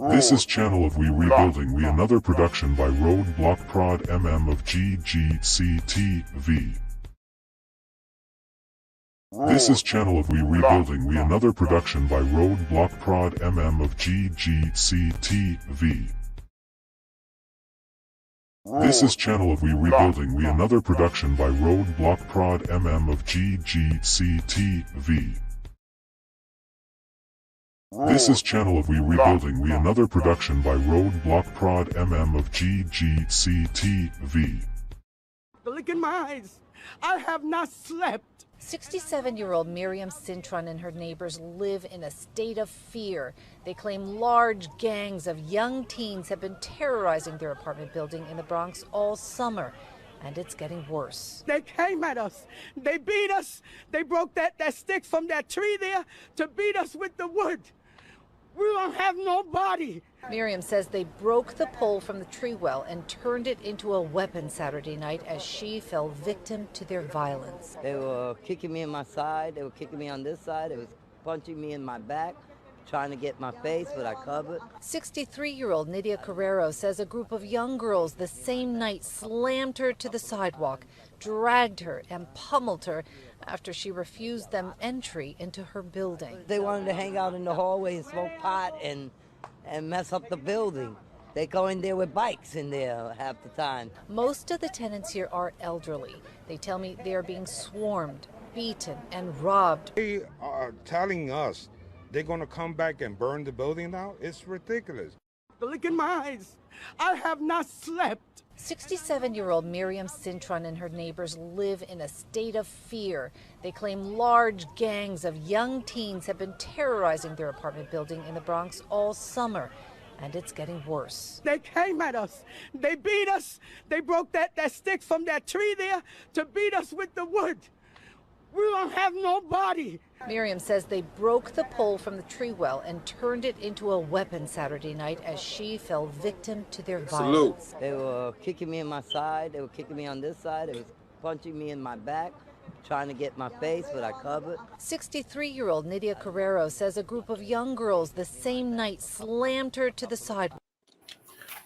This is channel of WeRebuildingWe, another production by Roadblock Prod MM of GGCTV. This is channel of WeRebuildingWe, another production by Roadblock Prod MM of GGCTV. This is channel of WeRebuildingWe, another production by Roadblock Prod MM of GGCTV. This is channel of WeRebuildingWe, another production by Roadblock Prod MM of GGCTV. Look in my eyes. I have not slept. 67-year-old Miriam Cintron and her neighbors live in a state of fear. They claim large gangs of young teens have been terrorizing their apartment building in the Bronx all summer, and it's getting worse. They came at us. They beat us. They broke that stick from that tree there to beat us with the wood. We don't have no body. Miriam says they broke the pole from the tree well and turned it into a weapon Saturday night as she fell victim to their violence. They were kicking me in my side. They were kicking me on this side. They was punching me in my back, trying to get my face, but I covered. 63-year-old Nydia Carrero says a group of young girls the same night slammed her to the sidewalk, dragged her and pummeled her after she refused them entry into her building. They wanted to hang out in the hallway and smoke pot and mess up the building. They go in there with bikes in there half the time. Most of the tenants here are elderly. They tell me they are being swarmed, beaten, and robbed. They are telling us they're going to come back and burn the building down. It's ridiculous. Look in my eyes. I have not slept. 67-year-old Miriam Cintron and her neighbors live in a state of fear. They claim large gangs of young teens have been terrorizing their apartment building in the Bronx all summer, and it's getting worse. They came at us. They beat us. They broke that stick from that tree there to beat us with the wood. We don't have no body. Miriam says they broke the pole from the tree well and turned it into a weapon Saturday night as she fell victim to their violence. They were kicking me in my side. They were kicking me on this side. They was punching me in my back, trying to get my face, but I covered. 63-year-old Nydia Carrero says a group of young girls the same night slammed her to the sidewalk.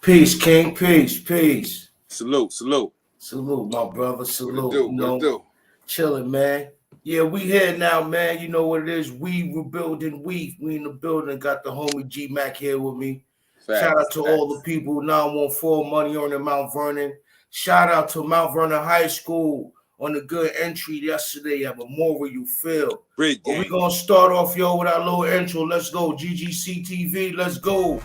Peace, King. Peace, peace. Salute, salute. Salute, my brother. Salute. What it do? Chilling, man. Yeah, we here now, man. You know what it is. WeRebuildingWe. We in the building. Got the homie G Mac here with me. Shout out to all the people 914 Money on the Mount Vernon. Shout out to Mount Vernon High School on the good entry yesterday at Memorial Field. Great game. We're going to start off, yo, with our little intro. Let's go. GGCTV. Let's go.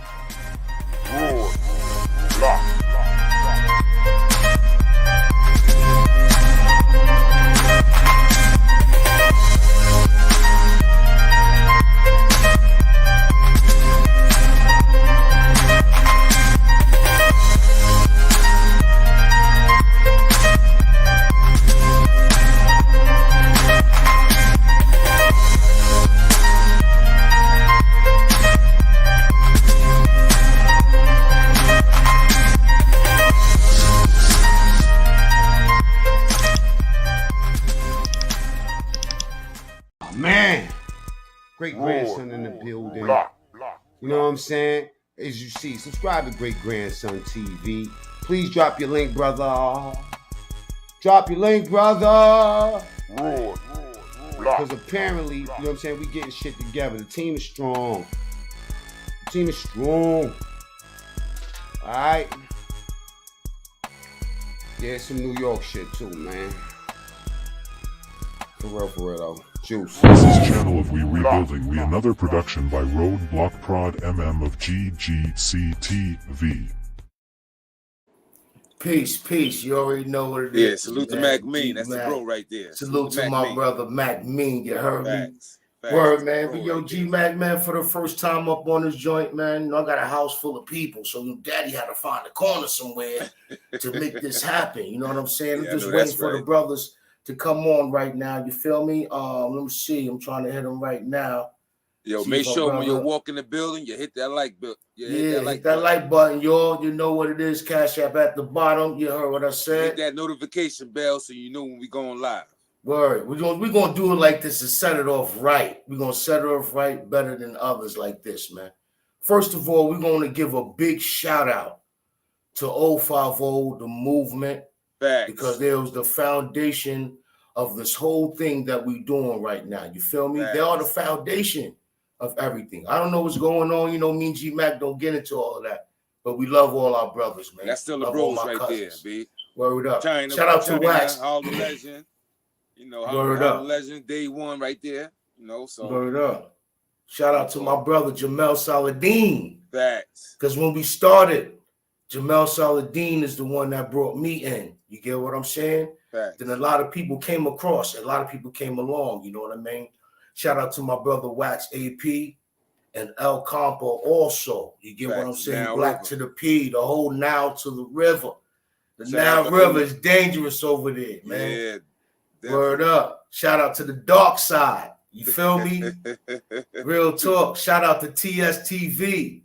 Man, great grandson in the building. You know what I'm saying? As you see, subscribe to Great Grandson TV. Please drop your link, brother. Drop your link, brother. Because apparently, you know what I'm saying, we getting shit together. The team is strong. The team is strong. All right. Yeah, some New York shit too, man. For real though. Juice. This is channel of WeRebuildingWe, another production by Roadblock Prod MM of GGCTV. Peace. You already know what it is. Yeah, salute to Mac Mean. That's the bro right there. Salute to my brother Mac Mean. You heard me? Word, man. But yo, G Mac, man, for the first time up on this joint, man, you know, I got a house full of people, so daddy had to find a corner somewhere to make this happen. You know what I'm saying? I'm just waiting for the brothers to come on right now. You feel me? Let me see. I'm trying to hit them right now. Yo, make sure when you walk in the building, you hit that like button. Hit that like button, y'all. You know what it is. Cash App at the bottom. You heard what I said. Hit that notification bell so you know when we going live. Word. We're gonna do it like this and set it off right. We're gonna set it off right better than others like this, man. First of all, we're going to give a big shout out to 050, the movement, because they was the foundation of this whole thing that we're doing right now. You feel me? They are the foundation of everything. I don't know what's going on. You know, me and G-Mac don't get into all of that. But we love all our brothers, man. That's still the bros right cousins. There, B. Word up. China, shout out to Wax. Hall the Legend. You know, Hall the Legend, day one right there. You know, so. Word up. Shout out to my brother, Jamel Saladin. Facts. Because when we started, Jamel Saladin is the one that brought me in. You get what I'm saying? Facts. Then a lot of people came across. A lot of people came along. You know what I mean? Shout out to my brother, Wax AP. And El Campo also. You get what I'm saying? Now Black river. to the P, the whole Nile to the river. The Nile River is dangerous over there, man. Yeah, word up. Shout out to the dark side. You feel me? Real talk. Shout out to TSTV.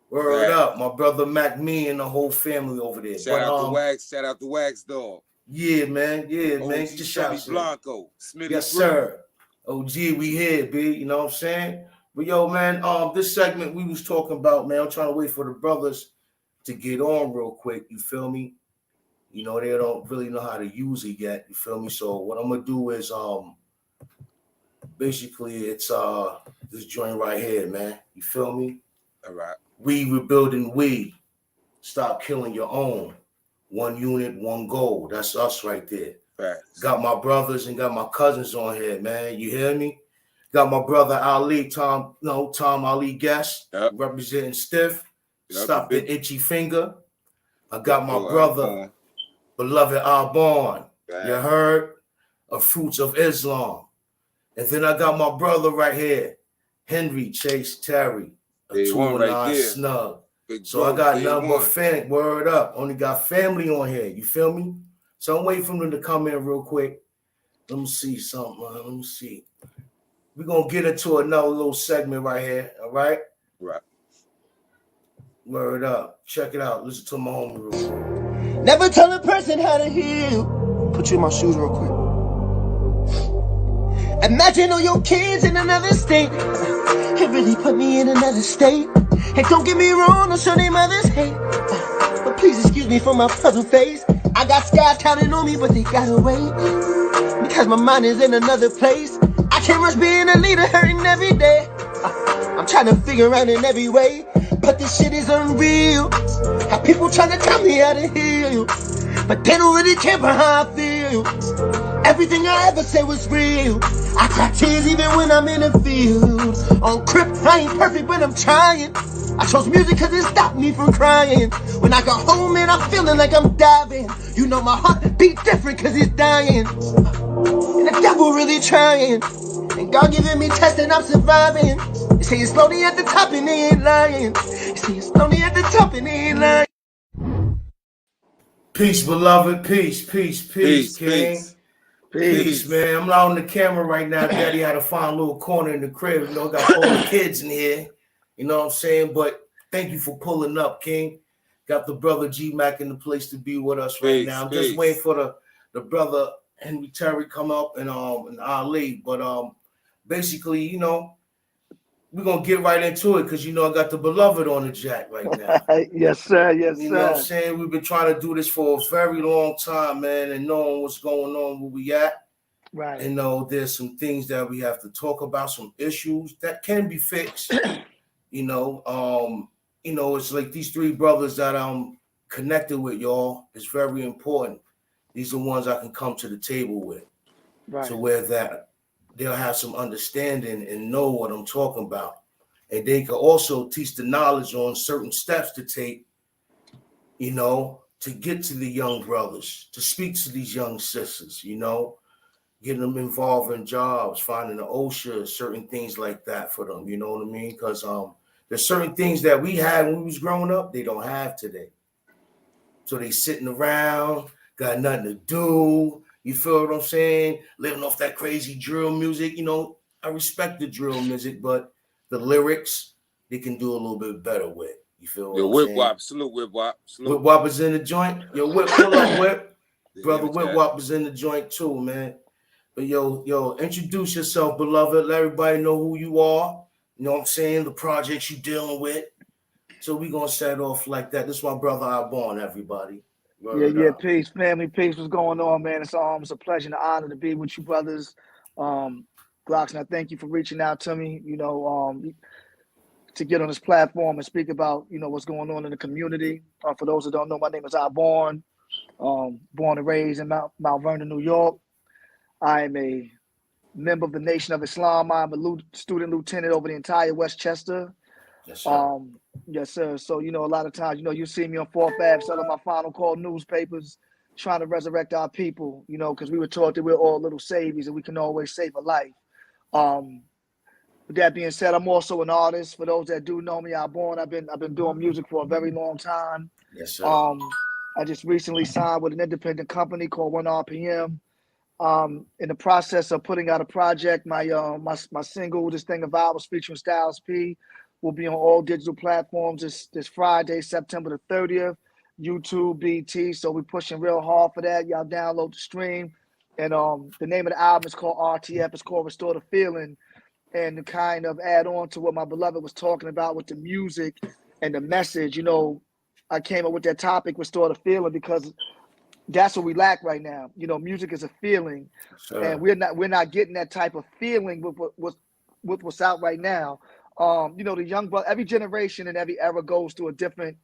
Word up. My brother Mac, me, and the whole family over there. Shout out to Wax. Shout out to Wax Dog. Yeah, man. Yeah, man. Just shout out. Blanco. Smitty yes, sir. OG, we here, B. You know what I'm saying? But yo, man, this segment we was talking about, man, I'm trying to wait for the brothers to get on real quick. You feel me? You know, they don't really know how to use it yet. You feel me? So what I'm gonna do is basically it's this joint right here, man. You feel me? All right. WeRebuildingWe. Stop killing your own. One unit, one goal. That's us right there. Facts. Got my brothers and got my cousins on here, man. You hear me? Got my brother Ali, Tom Ali Guest, representing Stiff. Stop the itchy finger. I got my brother, beloved iborn. You heard? Of Fruits of Islam. And then I got my brother right here, Henry Chase Terry, a 209 snug. So I got nothing but fan. Word up. Only got family on here. You feel me? So I'm waiting for them to come in real quick. Let me see something. Let me see. We're going to get into another little segment right here. All right? Right. Word up. Check it out. Listen to my homie real quick. Never tell a person how to heal. Put you in my shoes real quick. Imagine all your kids in another state. It really put me in another state. And don't get me wrong, no show their mothers hate. But please excuse me for my puzzle face. I got scars counting on me, but they gotta wait. Because my mind is in another place. I can't rush being a leader, hurting every day. I'm trying to figure out in every way. But this shit is unreal. How people trying to tell me how to heal. But they don't really care about how I feel. Everything I ever said was real. I cry tears even when I'm in the field. On Crip, I ain't perfect, but I'm trying. I chose music cause it stopped me from crying. When I got home and I'm feeling like I'm diving. You know my heart beat different cause it's dying. And the devil really trying. And God giving me tests and I'm surviving. They say it's lonely at the top and they ain't lying. They say it's lonely at the top and they ain't lying. Peace, beloved. Peace, peace, peace, King. Peace, man. I'm not on the camera right now. Daddy had to find a little corner in the crib. You know, got all the kids in here. You know what I'm saying? But thank you for pulling up, King. Got the brother G-Mac in the place to be with us right now. I'm just waiting for the brother Henry Terry come up and Ali. But basically, you know, we're gonna get right into it because you know I got the beloved on the jack right now. Yes, sir. Yes, sir. You know what I'm saying? We've been trying to do this for a very long time, man, and knowing what's going on where we at. Right. And know there's some things that we have to talk about, some issues that can be fixed. You know, it's like these three brothers that I'm connected with, y'all. It's very important. These are ones I can come to the table with. Right. So where that they'll have some understanding and know what I'm talking about. And they can also teach the knowledge on certain steps to take, you know, to get to the young brothers, to speak to these young sisters, you know, getting them involved in jobs, finding the OSHA, certain things like that for them, you know what I mean? Because there's certain things that we had when we was growing up, they don't have today. So they sitting around, got nothing to do. You feel what I'm saying? Living off that crazy drill music. You know, I respect the drill music, but the lyrics, they can do a little bit better with. You feel what I'm Whip saying? Wop, salute Whip Wop. Whip Wop is in the joint. Yo, Whip, pull up, Whip. Brother Whip Wop is in the joint too, man. But yo, introduce yourself, beloved. Let everybody know who you are. You know what I'm saying? The projects you dealing with. So we gonna set off like that. This is my brother iborn, everybody. Yeah, peace, family, peace. What's going on, man? It's a pleasure and an honor to be with you, brothers. Glocks, and I thank you for reaching out to me, to get on this platform and speak about, what's going on in the community. For those that don't know, my name is iborn, born and raised in Mount Vernon, New York. I am a member of the Nation of Islam. I'm a student lieutenant over the entire Westchester. Yes, sir. Yes, sir. So, a lot of times, you see me on 4th Ave selling my final call newspapers, trying to resurrect our people, because we were taught that we're all little saviors and we can always save a life. With that being said, I'm also an artist. For those that do know me, iborn. I've been doing music for a very long time. Yes, sir. I just recently signed with an independent company called 1RPM. In the process of putting out a project, my single, This Thing of Ours, featuring Styles P, will be on all digital platforms this Friday, September the 30th, YouTube, BT. So we're pushing real hard for that. Y'all download the stream. And the name of the album is called RTF. It's called Restore the Feeling. And to kind of add on to what my beloved was talking about with the music and the message, I came up with that topic, Restore the Feeling, because that's what we lack right now. Music is a feeling, sure. And we're not getting that type of feeling with what's out right now. The young brother, every generation and every era goes through a different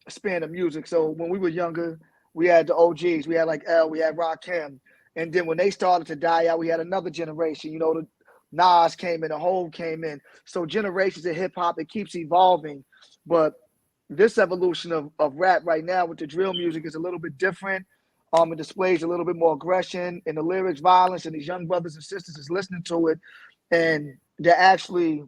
span of music. So when we were younger, we had the OGs, we had like L, we had Rakim, and then when they started to die out, we had another generation. The Nas came in, the Hov came in. So generations of hip hop, it keeps evolving, but this evolution of rap right now with the drill music is a little bit different. It displays a little bit more aggression in the lyrics, violence, and these young brothers and sisters is listening to it, and they're actually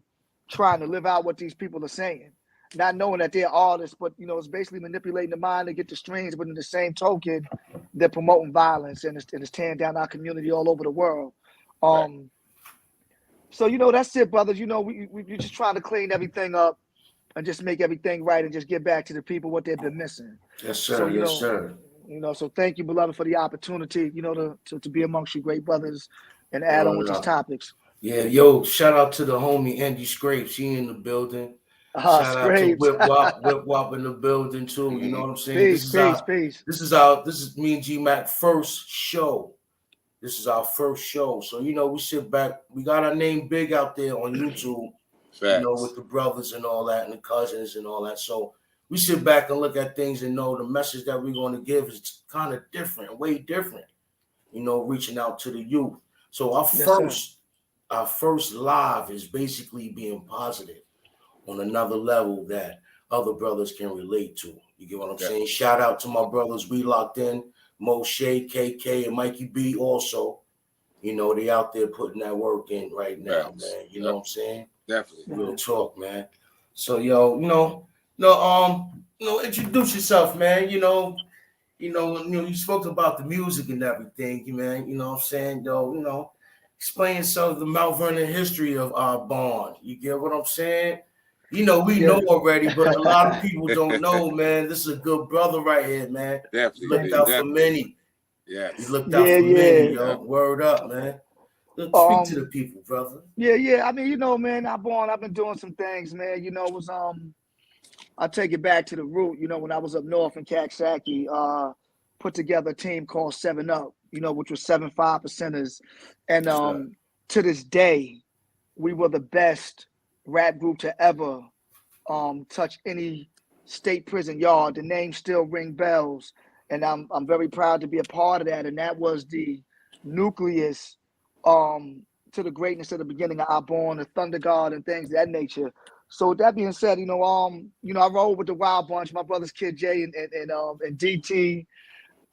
trying to live out what these people are saying, not knowing that they're artists, but it's basically manipulating the mind to get the streams. But in the same token, they're promoting violence and it's tearing down our community all over the world. So that's it, brothers. We're just trying to clean everything up and just make everything right and just get back to the people what they've been missing. Yes, sir. So, yes, sir. So thank you, beloved, for the opportunity, to be amongst you great brothers and add on with these topics. Yeah, yo, shout out to the homie Andy Scrape. She in the building. Shout out to Whip Wop in the building too. You know what I'm saying? Peace. This is me and G-Mac first show. This is our first show. So, we sit back. We got our name big out there on YouTube. Facts. With the brothers and all that and the cousins and all that. So we sit back and look at things and know the message that we're going to give is kind of different, way different, reaching out to the youth. So our first live is basically being positive on another level that other brothers can relate to. You get what I'm saying? Shout out to my brothers. We locked in, Moshe, KK, and Mikey B also. They out there putting that work in right now, man. You know what I'm saying? Definitely. Real talk, man. So, introduce yourself, man. You spoke about the music and everything, man. You know what I'm saying? Explain some of the Mount Vernon history of our bond. You get what I'm saying? We know already, but a lot of people don't know, man. This is a good brother right here, man. Definitely. He looked out for many. Yeah. He looked out for many, yo. Word up, man. Speak to the people, brother. Yeah. I mean, man, I've been doing some things, man. I take it back to the root. When I was up north in Caxsackie, put together a team called 7 Up, which was 7 5%ers. And to this day, we were the best rap group to ever touch any state prison yard. The name still ring bells. And I'm very proud to be a part of that. And that was the nucleus to the greatness of the beginning of iborn, the Thunder God, and things of that nature. So with that being said, I rolled with the Wild Bunch, my brothers Kid J and DT,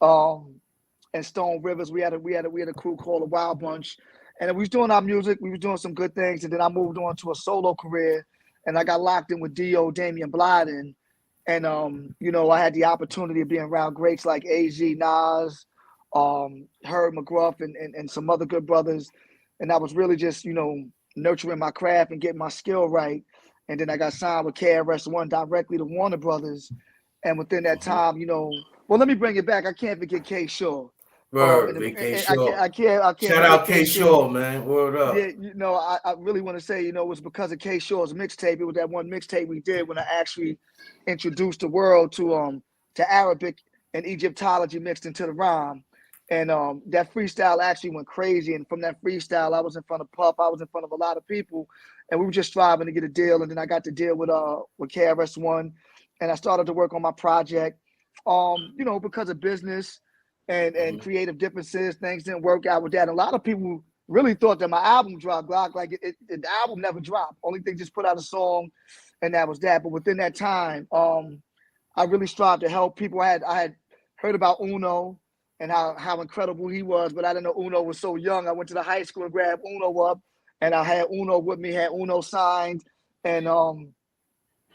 and Stone Rivers. We had a crew called the Wild Bunch, and we was doing our music. We was doing some good things, and then I moved on to a solo career, and I got locked in with Dio, Damian Blyden, and I had the opportunity of being around greats like AZ, Nas, Herb McGruff, and some other good brothers, and I was really just nurturing my craft and getting my skill right. And then I got signed with KRS-One directly to Warner Brothers, and within that time, well, let me bring it back. I can't forget K Shaw. Word, K Shaw. I can't shout out K Shaw, man. Word up. Yeah, you know, I really want to say, you know, it was because of K Shaw's mixtape. It was that one mixtape we did when I actually introduced the world to Arabic and Egyptology mixed into the rhyme. And that freestyle actually went crazy. And from that freestyle, I was in front of Puff. I was in front of a lot of people, and we were just striving to get a deal. And then I got to deal with KRS-One, and I started to work on my project. You know, because of business and creative differences, things didn't work out with that. And a lot of people really thought that my album dropped, Glock. Like the album never dropped. Only thing, just put out a song, and that was that. But within that time, I really strived to help people. I had heard about Uno and how incredible he was, but I didn't know Uno was so young. I went to the high school and grabbed Uno up, and I had Uno with me, had Uno signed, and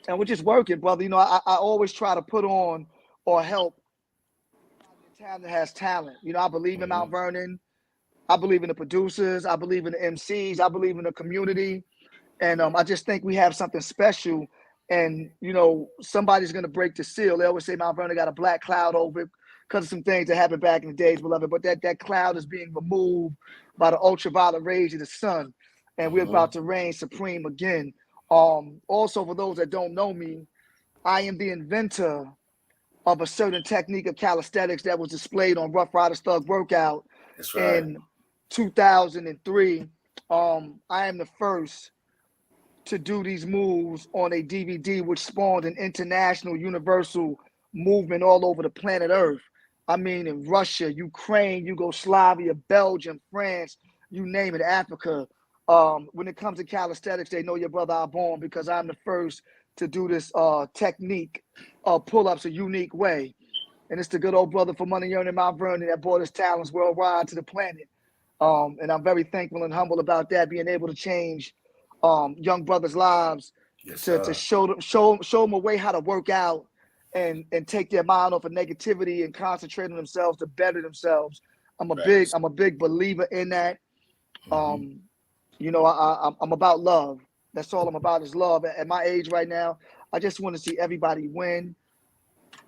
we're just working, brother. You know, I always try to put on or help talent that has talent. You know, I believe in Mount Vernon. I believe in the producers. I believe in the MCs. I believe in the community. And I just think we have something special. And, you know, somebody's going to break the seal. They always say Mount Vernon got a black cloud over it because of some things that happened back in the days, beloved. But that cloud is being removed by the ultraviolet rays of the sun. And we're about to reign supreme again. Also, for those that don't know me, I am the inventor of a certain technique of calisthenics that was displayed on Rough Riders Thug Workout in 2003. I am the first to do these moves on a DVD, which spawned an international universal movement all over the planet Earth. I mean, in Russia, Ukraine, Yugoslavia, Belgium, France, you name it, Africa. When it comes to calisthenics, they know your brother iborn because I'm the first to do this technique of pull-ups a unique way. And it's the good old brother from money earning Mount Vernon that brought his talents worldwide to the planet. And I'm very thankful and humble about that, being able to change young brothers' lives to show them a way how to work out and take their mind off of negativity and concentrate on themselves to better themselves. I'm a big believer in that. You know, I'm about love. That's all I'm about is love. At my age right now, I just want to see everybody win.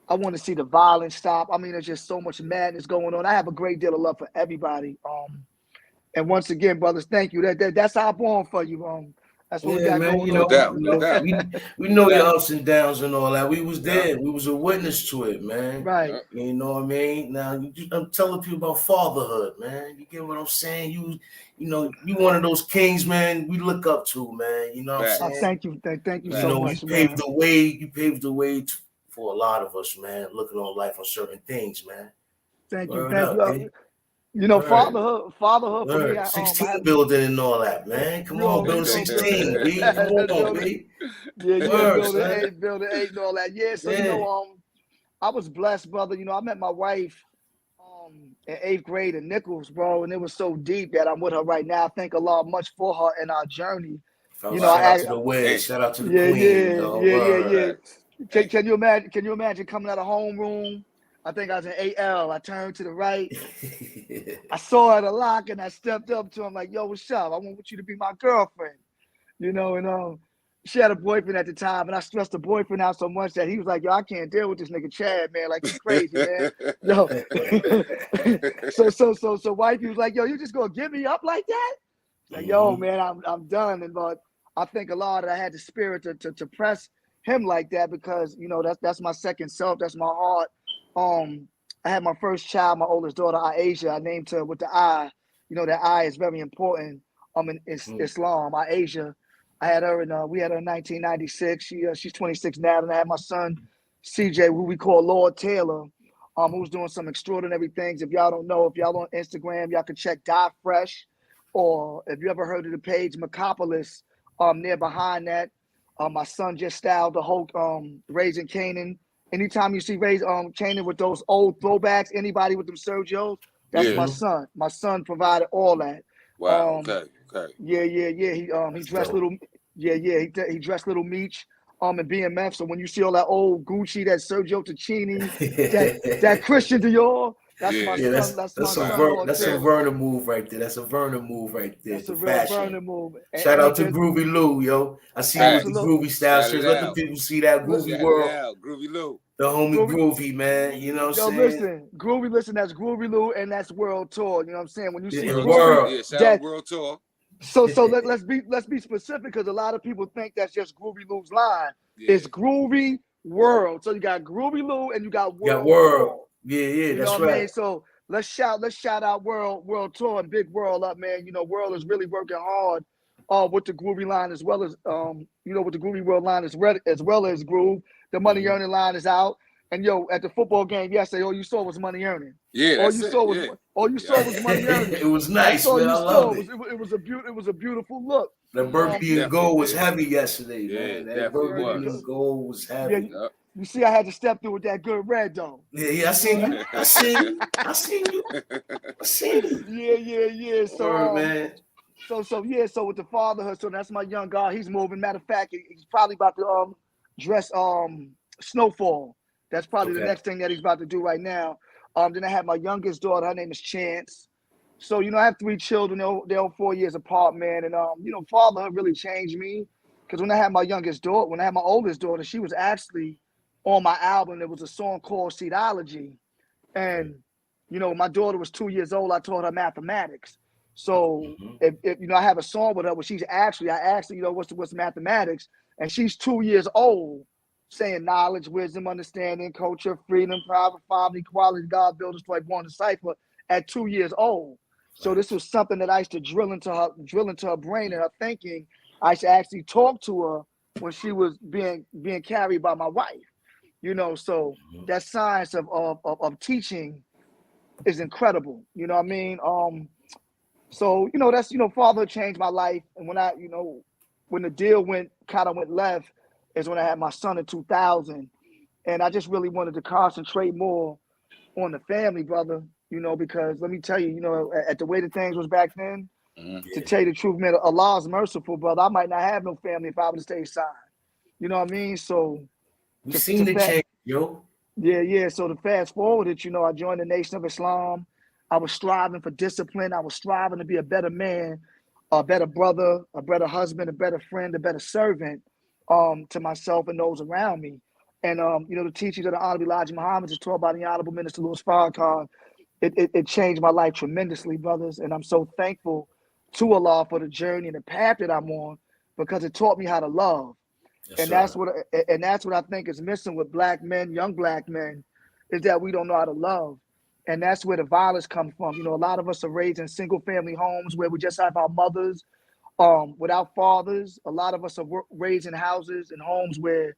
I want to see the violence stop. I mean, there's just so much madness going on. I have a great deal of love for everybody. And once again, brothers, thank you. That's iborn for you. That's what we got going you know, on. We know your ups and downs and all that. We was there. We was a witness to it, man. Right. You know what I mean? Now, I'm telling people about fatherhood, man. You get what I'm saying? You know, you one of those kings, man, we look up to, man. You know what I'm saying? Thank you so much, you paved the way. You paved the way for a lot of us, man, looking on life on certain things, man. Thank you. You know, fatherhood for me. 16 building and all that, man. Come on, building 16, B. Come on, B. Yeah, building 8 and all that. Yeah, so you know, I was blessed, brother. You know, I met my wife in 8th grade in Nichols, bro, and it was so deep that I'm with her right now. I thank Allah much for her in our journey. You know, shout out to the queen. Yeah. Can you imagine coming out of homeroom? I think I was in AL. I turned to the right. I saw her at a lock, and I stepped up to him like, "Yo, what's up? I want you to be my girlfriend." You know, and she had a boyfriend at the time, and I stressed the boyfriend out so much that he was like, "Yo, I can't deal with this nigga Chad, man. Like, he's crazy, man." Yo, so wifey was like, "Yo, you just gonna give me up like that?" Like, "Yo, man, I'm done." And but I think a lot that I had the spirit to press him like that because you know that's my second self. That's my heart. I had my first child, my oldest daughter, Aisha. I named her with the I. You know, that I is very important in Islam. Aisha. I had her we had her in 1996. She's 26 now. And I had my son, CJ, who we call Lord Taylor, who's doing some extraordinary things. If y'all don't know, if y'all on Instagram, y'all can check Die Fresh. Or if you ever heard of the page Macopolis, near behind that. My son just styled the whole Raising Canaan. Anytime you see Canaan with those old throwbacks, anybody with them Sergios, that's my son. My son provided all that. Wow. Okay. Yeah. He dressed little. He dressed Little Meech in BMF. So when you see all that old Gucci, that Sergio Tacchini, that Christian Dior, that's my son. That's a Vernon move right there. That's a Vernon move right there. That's a real Vernon move. Shout out to Groovy Lou, yo. I see you with the groovy style shirts. Let the people see that Groovy world. Groovy Lou. The homie Groovy, man. You know what I'm saying? Listen, Groovy, listen, that's Groovy Lou and that's World Tour. You know what I'm saying? When you see Groovy, shout out World Tour. So let's be specific, because a lot of people think that's just Groovy Lou's line. Yeah. It's Groovy World. So you got Groovy Lou and you got World Tour. Yeah, you that's know right. I mean? So let's shout out World Tour and Big World up, man. You know, World is really working hard with the Groovy line, as well as with the Groovy World line as well as Groove. The money earning line is out. And at the football game yesterday, all you saw was money earning. Yeah, all you saw was money earning. It was nice, man. I loved it. It was a beautiful look. The Burpee and goal was heavy yesterday, man. That Burpee and goal was heavy. Yeah, you see, I had to step through with that good red though. Yeah, I seen you. I seen you. Yeah. So, man. So with the fatherhood, so that's my young guy. He's moving. Matter of fact, he's probably about to dress Snowfall. That's probably the next thing that he's about to do right now. Then I have my youngest daughter. Her name is Chance. So, I have 3 children. They're all 4 years apart, man. And, fatherhood really changed me. Because when I had my oldest daughter, she was actually on my album. There was a song called Seedology. And, my daughter was 2 years old. I taught her mathematics. So, if I have a song with her where I asked her, what's mathematics? And she's 2 years old, saying knowledge, wisdom, understanding, culture, freedom, private, family, equality, God, build us, like born to cipher at 2 years old. So this was something that I used to drill into her brain and her thinking. I used to actually talk to her when she was being carried by my wife. So that science of teaching is incredible. You know what I mean? So that's fatherhood changed my life. And when the deal went left, is when I had my son in 2000, and I just really wanted to concentrate more on the family, brother, because let me tell you, at the way that things was back then, to tell you the truth, man, Allah's merciful, brother. I might not have no family if I would have stayed silent. You know what I mean? So we seen the change, yo. Yeah. So to fast forward it, I joined the Nation of Islam. I was striving for discipline. I was striving to be a better man, a better brother, a better husband, a better friend, a better servant. To myself and those around me. And, the teachings of the Honorable Elijah Muhammad, just taught by the Honorable Minister Louis Farrakhan, it changed my life tremendously, brothers. And I'm so thankful to Allah for the journey and the path that I'm on, because it taught me how to love. Yes, that's what I think is missing with black men, young black men, is that we don't know how to love. And that's where the violence comes from. A lot of us are raised in single family homes where we just have our mothers, without fathers. A lot of us are raised in houses and homes where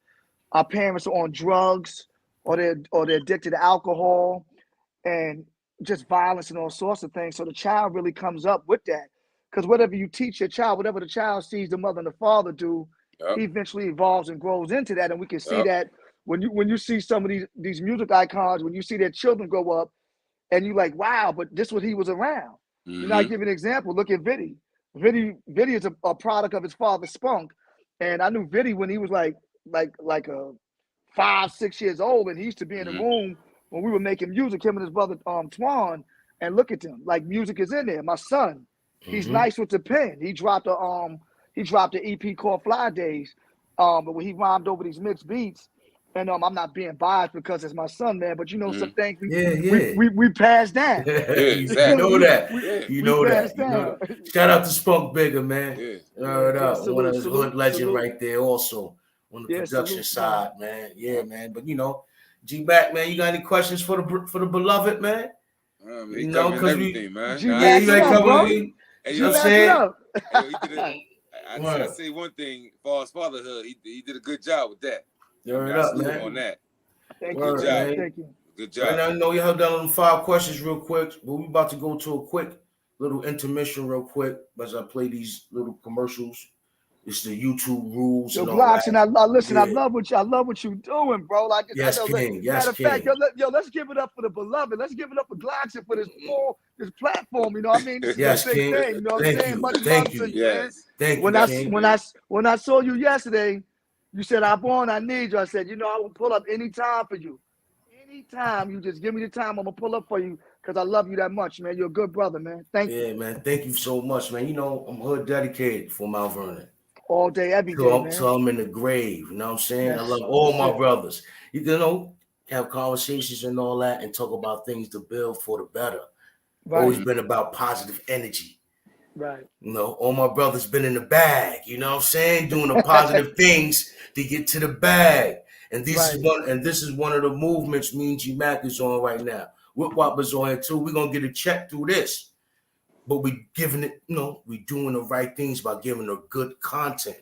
our parents are on drugs or they're addicted to alcohol and just violence and all sorts of things. So the child really comes up with that, because whatever you teach your child, whatever the child sees the mother and the father do, he eventually evolves and grows into that. And we can see that when you see some of these music icons, when you see their children grow up, and you're like, wow, but this is what he was around. I give you an example. Look at Viddy. Viddy is a product of his father Spunk, and I knew Viddy when he was like a 5-6 years old, and he used to be in the room when we were making music, him and his brother Twan, and look at them, like music is in there. My son, he's nice with the pen. He dropped an EP called Fly Days, but when he rhymed over these mixed beats, and I'm not being biased because it's my son, man, but some things we passed down. Exactly. You know that. Shout out to Spunk Bigger, man. One of his hood legend right there also on the production side, man. Yeah, man. But G-Back, man, you got any questions for the beloved, man? He covering everything, man. You ain't covering it. You know what I'm saying? I say one thing, as far as fatherhood, he did a good job with that. You're up, man. On that. Thank you. Good job. And I know you held down on 5 questions real quick, but we're about to go to a quick little intermission real quick as I play these little commercials. It's the YouTube rules. Yo, Glocks, and I listen. I love what you're doing, bro. Yes, matter of fact, let's give it up for the beloved. Let's give it up for Glocks and for this platform. You know what I mean? This is a big King. thing. You know what I'm saying? Thank you. Yes. Thank you. When I saw you yesterday, you said, iborn, I need you. I said, I will pull up anytime for you. Anytime. You just give me the time, I'm going to pull up for you because I love you that much, man. You're a good brother, man. Thank you. Yeah, man. Thank you so much, man. I'm hood dedicated for Mount Vernon. All day, every day, man. So I'm in the grave. You know what I'm saying? Yes. I love all my brothers. have conversations and all that, and talk about things to build for the better. Right. Always been about positive energy. Right. You know, all my brothers been in the bag, you know what I'm saying? Doing the positive things to get to the bag. And this is one of the movements me and G Mac is on right now. Whip Wop is on here too. We're gonna get a check through this. But we giving it, you know, we doing the right things by giving her good content.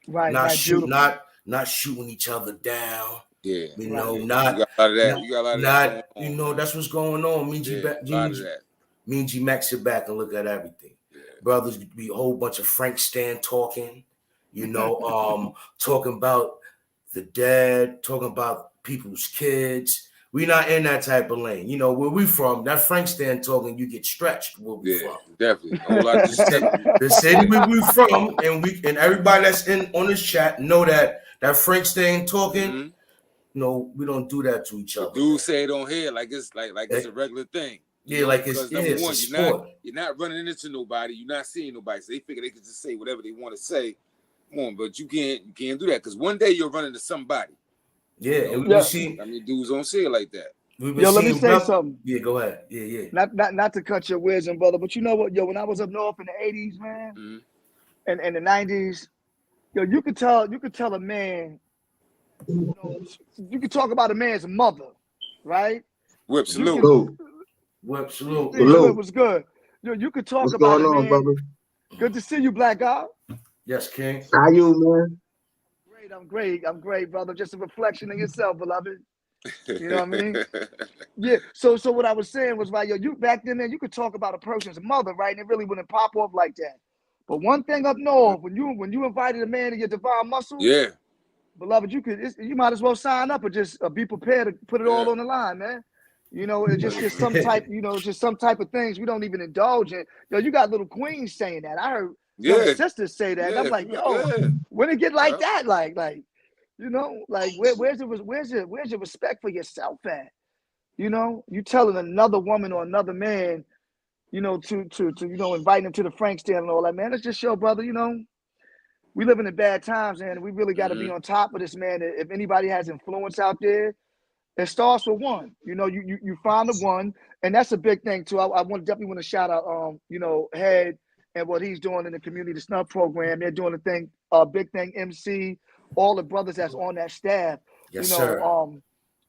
Right. Not right. shoot, not shooting each other down. Yeah. You know, you got a lot of that. You got a lot of that going on, you know, that's what's going on. Me and G Mac sit back and look at everything. Yeah. Brothers be a whole bunch of Frank Stan talking, you know, talking about the dead, talking about people's kids. We not in that type of lane. You know, where we from, that Frank Stan talking, you get stretched where we from. Definitely. The city where we from, and everybody that's on this chat know that Frank Stan talking, no, we don't do that to each other. Dudes say it on here like it's a regular thing. Yeah, like it's number one, you're not running into nobody, you're not seeing nobody, so they figure they can just say whatever they want to say. Come on, but you can't do that because one day you'll run into somebody. Yeah, you know? I mean, dudes don't say it like that. Yo, let me say something. Yeah, go ahead. Yeah. Not to cut your wisdom, brother, but you know what? Yo, when I was up north in the 80s, man, and the 90s, yo, you could tell a man. You know, you could talk about a man's mother, right? Whip salute. Whip salute. It was good. Yo, you could talk about a man. Brother? Good to see you, Black God. Yes, King. How you, man? I'm great, brother. Just a reflection of yourself, beloved. You know what I mean? Yeah. So what I was saying was, right, yo, you back then, man, you could talk about a person's mother, right, and it really wouldn't pop off like that. But one thing up north, when you invited a man to your divine muscle, beloved, you might as well sign up or just be prepared to put it all on the line, man. You know, it's just some type, just some type of things we don't even indulge in. Yo, you got little queens saying that. I heard some sisters say that. And I'm like, yo, when it get like that, like, you know, like where's your respect for yourself at? You know, you telling another woman or another man, you know, to invite him to the Frank stand and all that, man. Let's just show, brother, you know, we living in bad times, and we really got to be on top of this, man. If anybody has influence out there, it starts with one. You know, you find the one, and that's a big thing too. I definitely want to shout out, you know, Head and what he's doing in the community snub program. They're doing a big thing. MC, all the brothers that's on that staff. Yes, you know,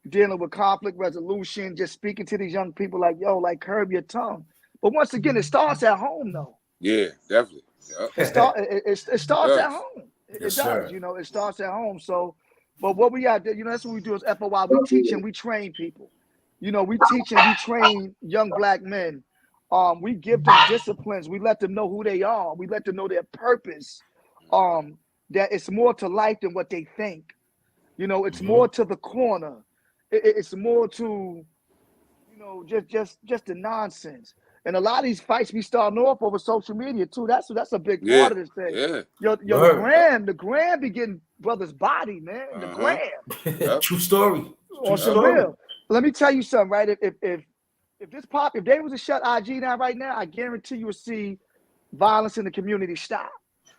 dealing with conflict resolution, just speaking to these young people like, yo, like curb your tongue. But once again, it starts at home, though. Yeah, definitely. Yep. It starts at home. It does, you know, it starts at home. So, but what we got, you know, that's what we do as FOI. We teach and we train people. You know, we teach and we train young black men. We give them disciplines. We let them know who they are. We let them know their purpose. That it's more to life than what they think. You know, it's more to the corner. It's more to, you know, just the nonsense. And a lot of these fights be starting off over social media too. That's a big part of this thing. Yeah. Yo, the gram be getting brothers' body, man. The gram. True story. On some real. Let me tell you something, right? If they was to shut IG down right now, I guarantee you will see violence in the community stop.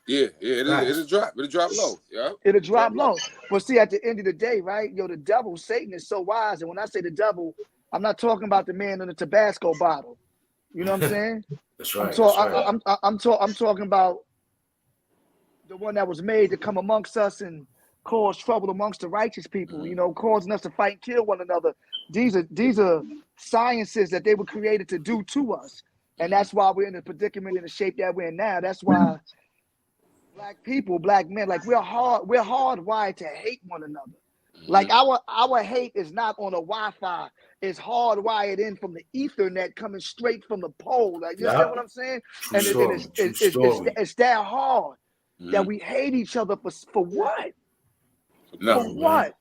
Yeah, it'll drop low. Yeah. It'll drop low. But see, at the end of the day, right? Yo, the devil, Satan is so wise. And when I say the devil, I'm not talking about the man in the Tabasco bottle. You know what I'm saying? That's right. I'm talking about the one that was made to come amongst us and cause trouble amongst the righteous people, you know, causing us to fight and kill one another. These are sciences that they were created to do to us. And that's why we're in the predicament in the shape that we're in now. That's why black people, black men, like we're hardwired to hate one another. Like our hate is not on a Wi-Fi. It's hardwired in from the Ethernet coming straight from the pole. Like, you understand what I'm saying? It's that hard that we hate each other for what? No, for what?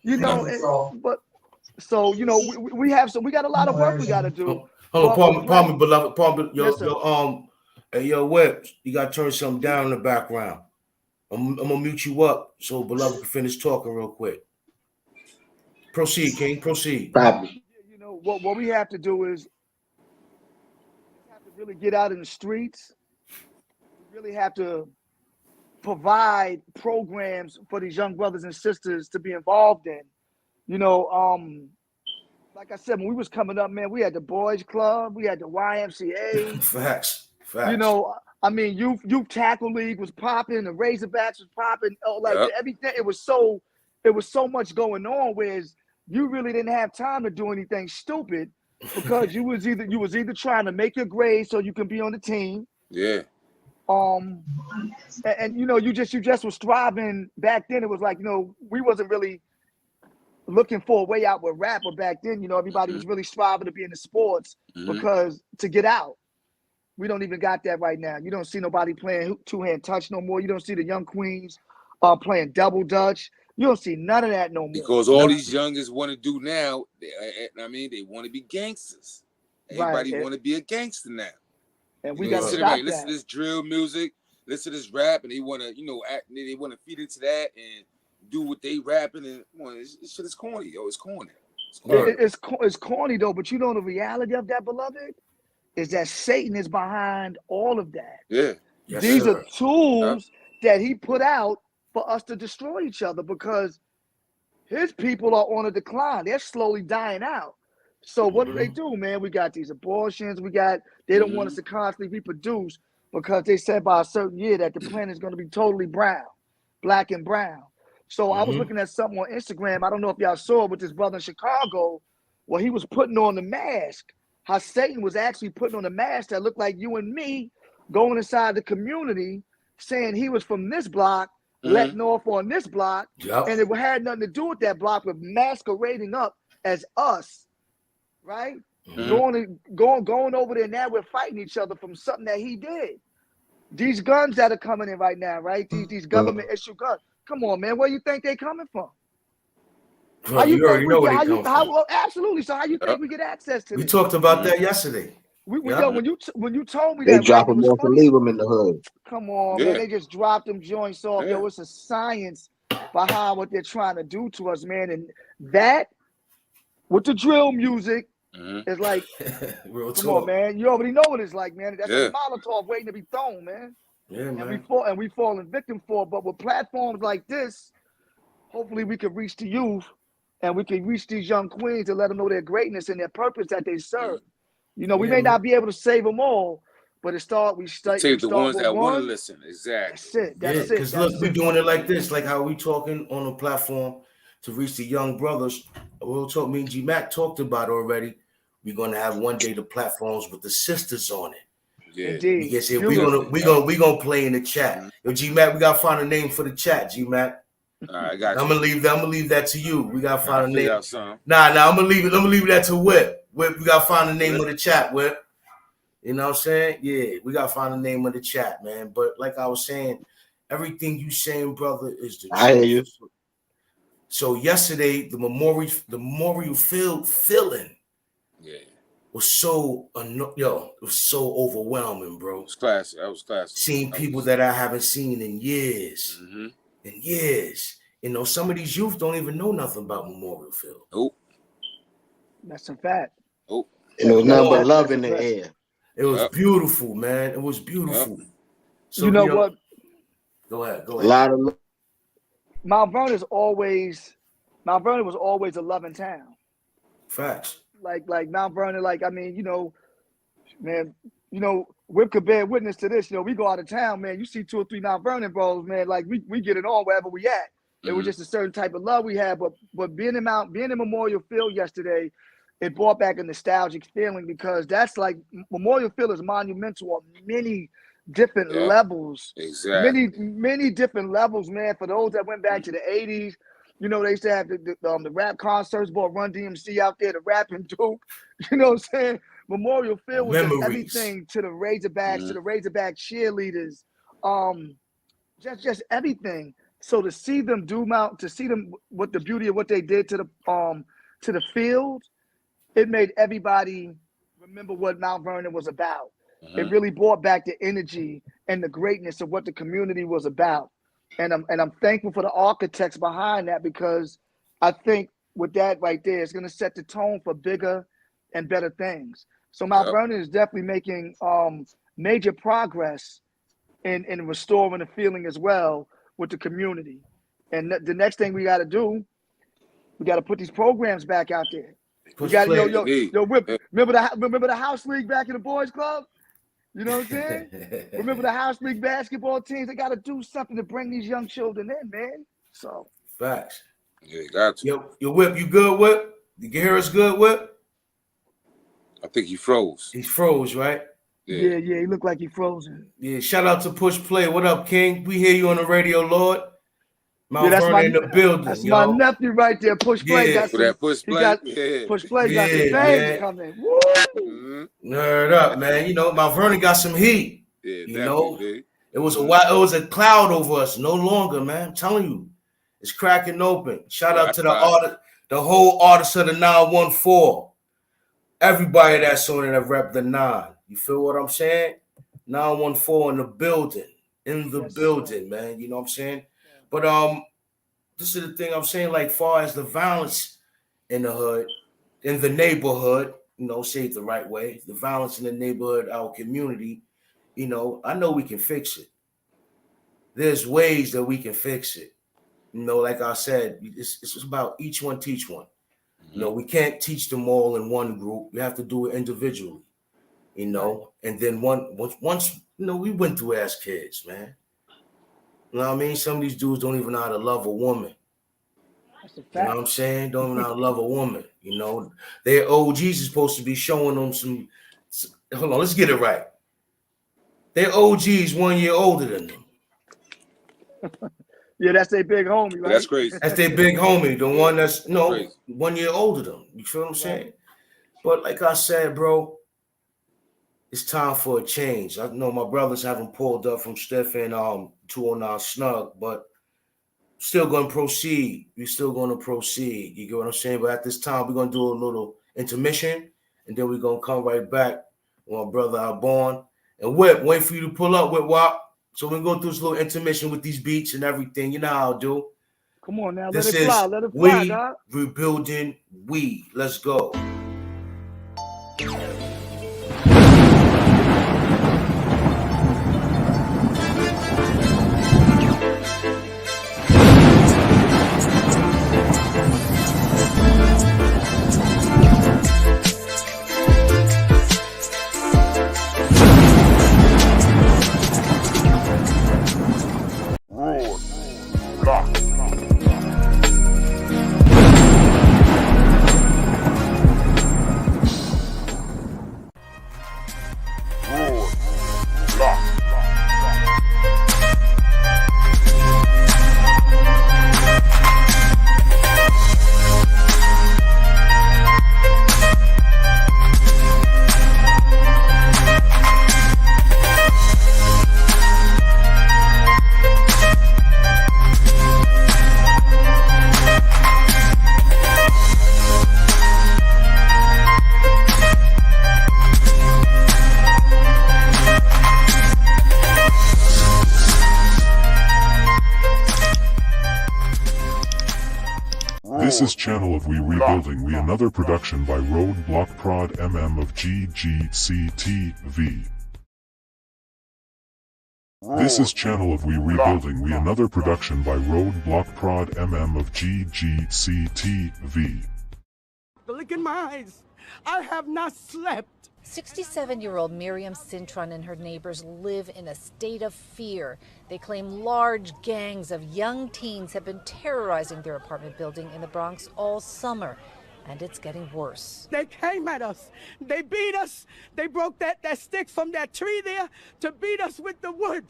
You know, but so you know, we got a lot of work we got to do. Hold on, pardon me, beloved. Yo, Web, you got to turn something down in the background. I'm gonna mute you up so beloved can finish talking real quick. Proceed, King. Proceed. You know what we have to do is we have to really get out in the streets. We really have to provide programs for these young brothers and sisters to be involved in. You know, like I said, when we was coming up, man, we had the Boys Club, we had the YMCA. Facts. You know, I mean, youth tackle league was popping, the Razorbacks was popping. Like everything, it was so much going on. Whereas you really didn't have time to do anything stupid because you was either trying to make your grade so you can be on the team. Yeah. And you know, you just was striving back then. It was like, you know, we wasn't really looking for a way out with rap, but back then, you know, everybody was really striving to be in the sports because to get out. We don't even got that right now. You don't see nobody playing two-hand touch no more. You don't see the young queens playing double dutch. You don't see none of that no more. Because all these youngers want to do now, they want to be gangsters. Everybody want to be a gangster now. And we got to stop that. Listen to this drill music, listen to this rap, and they want to, you know, they want to feed into that and do what they rapping. And this shit is corny, yo. It's corny. It's corny though, but you know the reality of that, beloved, is that Satan is behind all of that. Yeah. Yes, These are tools that he put out for us to destroy each other because his people are on a decline. They're slowly dying out. So what do, man? We got these abortions. They don't want us to constantly reproduce because they said by a certain year that the planet is going to be totally brown, black and brown. So I was looking at something on Instagram. I don't know if y'all saw it with this brother in Chicago where he was putting on the mask. How Satan was actually putting on a mask that looked like you and me going inside the community saying he was from this block, letting off on this block. And it had nothing to do with that block, but masquerading up as us, right? Going over there now, we're fighting each other from something that he did. These guns that are coming in right now, right? These government issue guns. Come on, man. Where you think they coming from? How you already know where they come from. Absolutely. So how you think we get access to We this? talked about that yesterday. When you told me they that, drop them off and leave them in the hood. Come on, man. They just dropped them joints off. Yo, it's a science behind what they're trying to do to us, man. And that with the drill music is like, come on, man. You already know what it's like, man. That's a Molotov waiting to be thrown, man. Yeah, man. And we falling victim for it. But with platforms like this, hopefully we can reach the youth and we can reach these young queens and let them know their greatness and their purpose that they serve. You know, we may not be able to save them all, but we start save the ones that want to listen. Exactly. That's it. Because look, we're doing it like this, like how we talking on a platform to reach the young brothers. We'll talk. Me and G Mac talked about already. We're gonna have one day the platforms with the sisters on it. Yeah. Indeed. Yes, we gonna play in the chat. Yo, G Mac, we gotta find a name for the chat. G Mac. All right, I got you. I'm gonna leave that to you. We gotta find a name. Nah, I'm gonna leave that to Whip. Whip, we gotta find the name of the chat, Whip. You know what I'm saying? Yeah, we gotta find the name of the chat, man. But like I was saying, everything you saying, brother, is the truth. I hear you. So yesterday, the memorial field filling was so it was so overwhelming, bro. It was classic. That was classic. Seeing people that I haven't seen in years. In years. You know, some of these youth don't even know nothing about Memorial Field. Nope. That's a fact. Nope. And there was nothing but love in the air. It was beautiful, man. It was beautiful. So, you know what? Go ahead. A lot of Mount Vernon was always a loving town. Facts. Like Mount Vernon, like, I mean, you know, man, you know, Whip could bear witness to this. You know, we go out of town, man. You see 2 or 3 Mount Vernon bros, man. Like we get it on wherever we at. It was just a certain type of love we had. But being in Memorial Field yesterday, it brought back a nostalgic feeling because that's like Memorial Field is monumental on many different levels. Exactly. Many different levels, man. For those that went back to the 80s, you know, they used to have the rap concerts, brought Run DMC out there to rap and do. You know what I'm saying? Memorial Field was just everything to the Razorbacks, to the Razorback cheerleaders, just everything. So to see them what the beauty of what they did to the field, it made everybody remember what Mount Vernon was about. It really brought back the energy and the greatness of what the community was about. And I'm thankful for the architects behind that because I think with that right there, it's going to set the tone for bigger and better things. So Mount Vernon is definitely making major progress in restoring the feeling as well with the community. And the next thing we got to do We got to put these programs back out there. We Push got play. Whip. Remember the house league back in the boys club? You know what I'm saying? Remember the house league basketball teams? They got to do something to bring these young children in, man. So facts. Yeah, got to. Yo, Whip, you good, Whip? You can hear us good, Whip? I think he froze. He froze, right? Yeah, he looked like he frozen. Yeah, shout out to Push Play. What up, King? We hear you on the radio, Lord. Mount Vernon in the building. That's my nephew right there. Push Play. Yeah. Push Play got some things coming. Woo! Nerd up, man. You know, Mount Vernon got some heat. Yeah, you know, it was a cloud over us. No longer, man. I'm telling you, it's cracking open. Shout out to the whole artists of the 914. Everybody that's on it that rep the 9. You feel what I'm saying? 914 in the building. Man. You know what I'm saying? But this is the thing I'm saying, like far as the violence in the hood, in the neighborhood, you know, say it the right way, the violence in the neighborhood, our community, you know, I know we can fix it. There's ways that we can fix it. You know, like I said, it's about each one teach one. You know, we can't teach them all in one group. We have to do it individually, you know. And then once you know, we went through as kids, man. You know what I mean? Some of these dudes don't even know how to love a woman. That's a fact. You know what I'm saying? Don't even know how to love a woman. You know, their OGs is supposed to be showing them some. Hold on, let's get it right. Their OGs 1 year older than them. Yeah, that's their big homie, right? That's crazy. That's their big homie, the one that's 1 year older than them. You feel what I'm saying? But like I said, bro, it's time for a change. I know my brothers haven't pulled up from Stephen 209 Snug, but still going to proceed. We're still going to proceed. You get what I'm saying? But at this time, we're going to do a little intermission, and then we're going to come right back with my brother iborn. And Whip, wait for you to pull up, Whip Wop. So we're going to go through this little intermission with these beats and everything. You know how I'll do. Come on now, This let it fly. Let it fly, dog. Rebuilding We. Let's go. This is channel of WeRebuildingWe, another production by Roadblock Prod MM of GGCTV. This is channel of WeRebuildingWe, another production by Roadblock Prod MM of GGCTV. Look in my eyes. I have not slept. 67-year-old Miriam Cintron and her neighbors live in a state of fear. They claim large gangs of young teens have been terrorizing their apartment building in the Bronx all summer, and it's getting worse. They came at us. They beat us. They broke that stick from that tree there to beat us with the wood.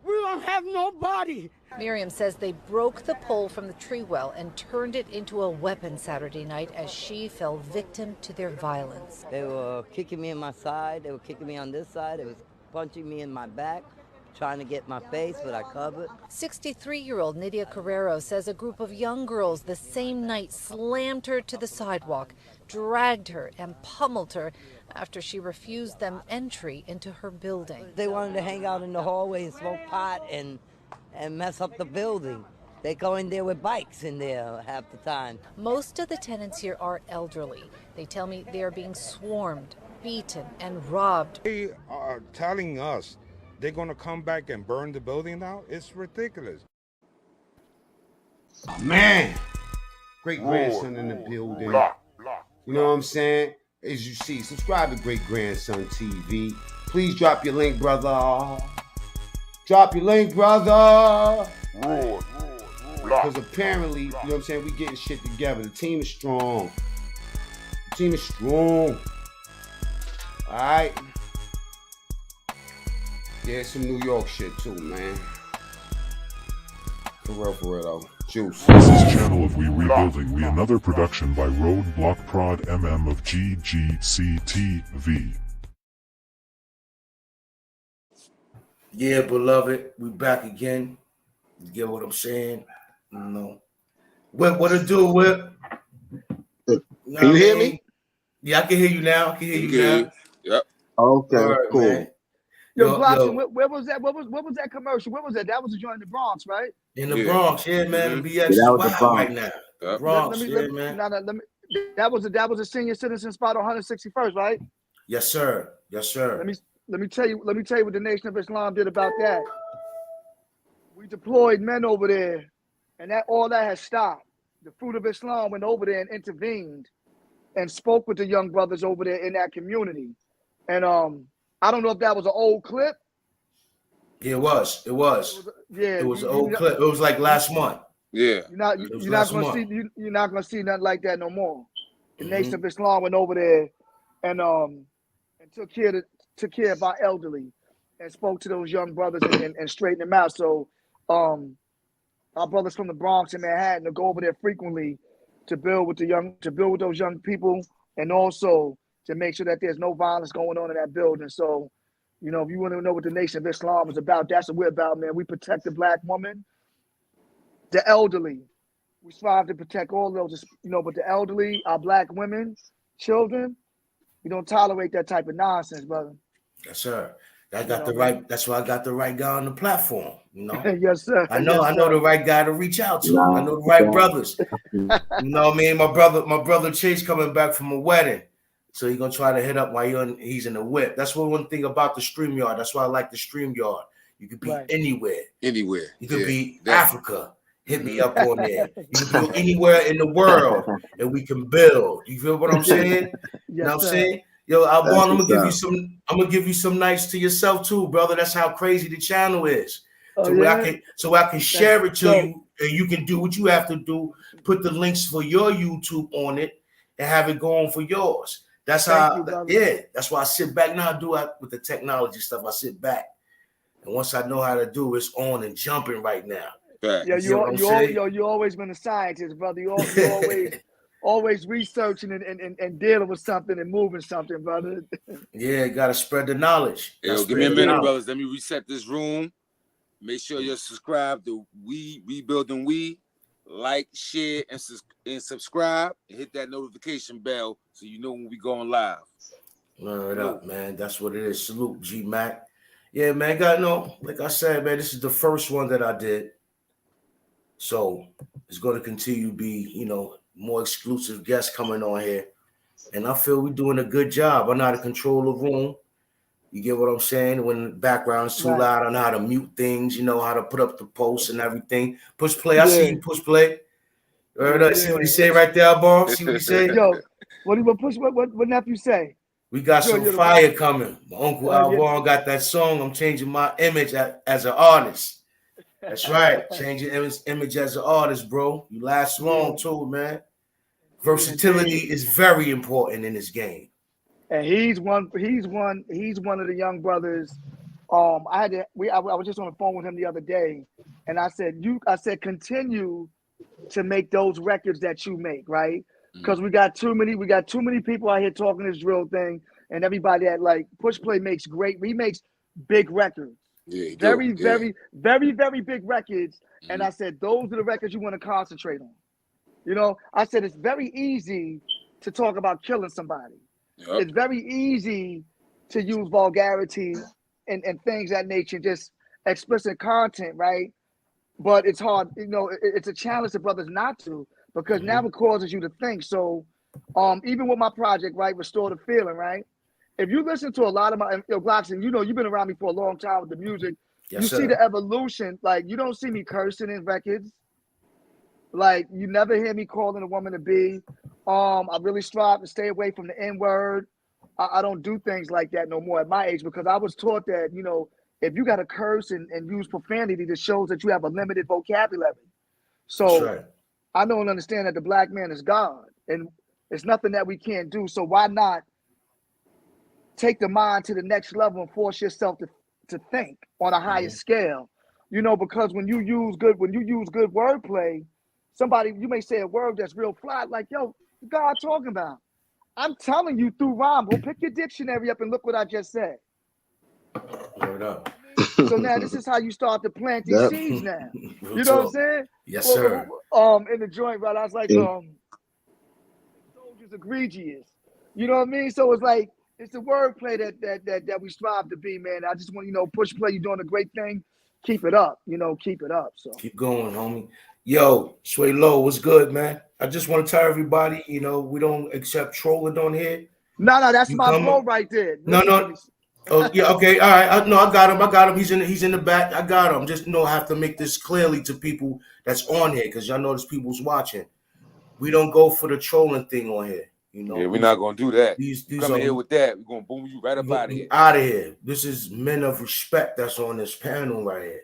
We don't have no body. Miriam says they broke the pole from the tree well and turned it into a weapon Saturday night as she fell victim to their violence. They were kicking me in my side. They were kicking me on this side. They was punching me in my back, trying to get my face, but I covered. 63-year-old Nydia Carrero says a group of young girls the same night slammed her to the sidewalk, dragged her and pummeled her after she refused them entry into her building. They wanted to hang out in the hallway and smoke pot and mess up the building. They go in there with bikes in there half the time. Most of the tenants here are elderly. They tell me they are being swarmed, beaten, and robbed. They are telling us they're going to come back and burn the building down. It's ridiculous. Man, Great grandson in the building. You know what I'm saying? As you see, subscribe to Great Grandson TV. Please drop your link, brother. Drop your link, brother. Because apparently, you know what I'm saying, we getting shit together. The team is strong. The team is strong. All right. Yeah, some New York shit too, man. For real though. Juice. This is Channel of We Rebuilding We, another production by Roadblock Prod MM of GGCTV. Yeah, beloved, we back again. You get what I'm saying? You know. What it do, Whip? Can you hear me? Yeah, I can hear you now. I can hear you now. Yep. Okay, right, cool. Man. Yo, Glockson, where was that? What was that commercial? Where was that? That was a joint in the Bronx, right? In the Bronx, yeah, man. The BX that was the wild Bronx. right now. Bronx, man. That was a senior citizen spot on 161st, right? Yes, sir. Yes, sir. Let me tell you what the Nation of Islam did about that. We deployed men over there, and all that has stopped. The Fruit of Islam went over there and intervened and spoke with the young brothers over there in that community. And I don't know if that was an old clip. It was. It was an old clip. It was like last month. Yeah. You're not gonna see nothing like that no more. The Nation of Islam went over there and took care of our elderly and spoke to those young brothers and straightened them out. So our brothers from the Bronx and Manhattan to go over there frequently to build with those young people, and also to make sure that there's no violence going on in that building. So, you know, if you want to know what the Nation of Islam is about, that's what we're about, man. We protect the Black woman, the elderly. We strive to protect all those, you know, but the elderly, our Black women, children, we don't tolerate that type of nonsense, brother. Yes, sir. That's why I got the right guy on the platform, you know. Yes, sir. I know the right guy to reach out to. I know the right brothers. You know what I mean? My brother Chase coming back from a wedding. So he's gonna try to hit up while he's in the whip. That's one thing about the StreamYard. That's why I like the StreamYard. You could be anywhere. Anywhere. You could be Africa. Hit me up on there. You can be anywhere in the world and we can build. You feel what I'm saying? You know what I'm saying? Yo, Iborn, I'm gonna give you some nights to yourself too, brother. That's how crazy the channel is. Where I can share it to you, and you can do what you have to do. Put the links for your YouTube on it and have it go on for yours. That's that's why I sit back now. I do it with the technology stuff. I sit back, and once I know how to do it, it's on and jumping right now. Yeah, you always been a scientist, brother. You always researching and dealing with something and moving something, brother. Yeah, gotta spread the knowledge. Yo, give me a minute, brothers. Let me reset this room. Make sure you're subscribed to Rebuilding We. Like, share, and subscribe, and hit that notification bell so you know when we going live. Word up, man. That's what it is. Salute, G-Mac. Yeah, man. Like I said, man, this is the first one that I did. So it's going to continue to be, you know, more exclusive guests coming on here. And I feel we're doing a good job. I know how to control the room. You get what I'm saying? When the background's too loud, I know how to mute things, you know, how to put up the posts and everything. Push play. I see you push play. See what he say right there, Bob? See what he say? Yo, what nephew say? We got some fire coming. My uncle Iborn got that song. I'm changing my image as an artist. That's right. Changing image as an artist, bro. You last long too, man. Versatility is very important in this game. And he's one of the young brothers. I was just on the phone with him the other day, and I said, continue to make those records that you make, right? Because we got too many people out here talking this drill thing, and everybody that like Push Play makes big records. Yeah, very big records. And I said, those are the records you want to concentrate on. You know, I said it's very easy to talk about killing somebody. Yep. It's very easy to use vulgarity and things of that nature, just explicit content, right? But it's hard, you know, it's a challenge to brothers not to, because now it causes you to think. So even with my project, right, Restore the Feeling, right? If you listen to a lot of my, Glockson, you know, you've been around me for a long time with the music. Yes, you see the evolution. Like, you don't see me cursing in records. Like, you never hear me calling a woman a B. I really strive to stay away from the N-word. I don't do things like that no more at my age, because I was taught that, you know, if you got to curse and use profanity, that shows that you have a limited vocabulary. So That's right. I know and understand that the black man is God, and it's nothing that we can't do. So why not take the mind to the next level and force yourself to think on a higher scale? You know, because when you use good wordplay, you may say a word that's real flat, like, yo, God talking about. I'm telling you through rhyme. Go pick your dictionary up and look what I just said. Word up. So now this is how you start to plant these seeds now. You know what I'm saying? Yes, sir. In the joint, right? I was like, soldiers egregious. You know what I mean? So it's like, it's the wordplay that we strive to be, man. I just want, you know, push play. You're doing a great thing. Keep it up. You know, keep it up. So keep going, homie. Yo, Sway Low, what's good, man? I just want to tell everybody, you know, we don't accept trolling on here. No, that's my bro right there. No. Oh, yeah, okay, all right. I got him. He's in the back. I got him. Just, you know, I have to make this clearly to people that's on here, because y'all know there's people's watching. We don't go for the trolling thing on here. You know, yeah, we're not gonna do that. These come here with that. We're gonna boom you right up out of here. Out of here. This is men of respect that's on this panel right here.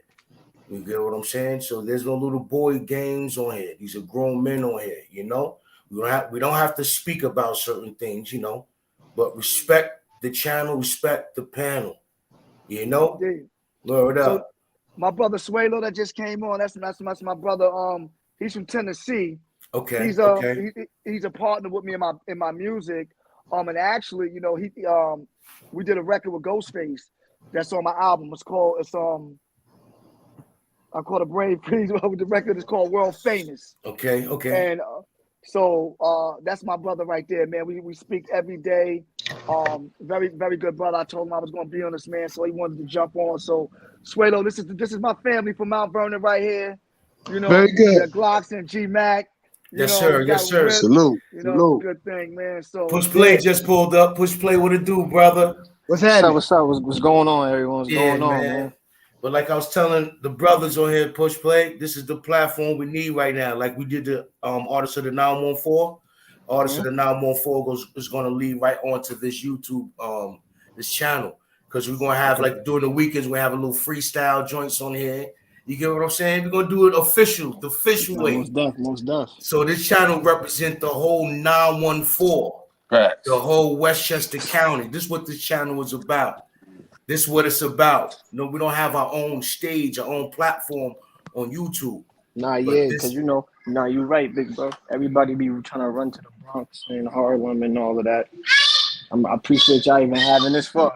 You get what I'm saying? So there's no little boy games on here. These are grown men on here. You know, we don't have to speak about certain things. You know, but respect the channel, respect the panel. You know, Word up. So my brother Swalo that just came on. That's my brother. He's from Tennessee. Okay. He's a partner with me in my music. And actually, you know, we did a record with Ghostface that's on my album. I call it Brave Please. The record is called World Famous. Okay. And so that's my brother right there, man. We speak every day. Very, very good brother. I told him I was going to be on this, man, so he wanted to jump on. So Swalo, this is my family from Mount Vernon right here. You know, very good. Glocks and G Mac. Yes, sir. Salute. You know, good thing, man. So Push Play just pulled up. Push Play, what it do, brother? What's happening? What's up? What's going on, everyone? What's going on, man? But like I was telling the brothers on here, Push Play, this is the platform we need right now. Like we did the Artists of the 914. Artists of the 914 is going to lead right onto this YouTube, this channel. Because we're going to have, like, during the weekends, we have a little freestyle joints on here. You get what I'm saying? We're going to do it official, the official way. Most deaf. So this channel represents the whole 914. Right. The whole Westchester County. This is what this channel is about. This is what it's about. You know, we don't have our own stage, our own platform on YouTube. Because you're right, big bro. Everybody be trying to run to the Bronx and Harlem and all of that. I appreciate y'all even having this fun.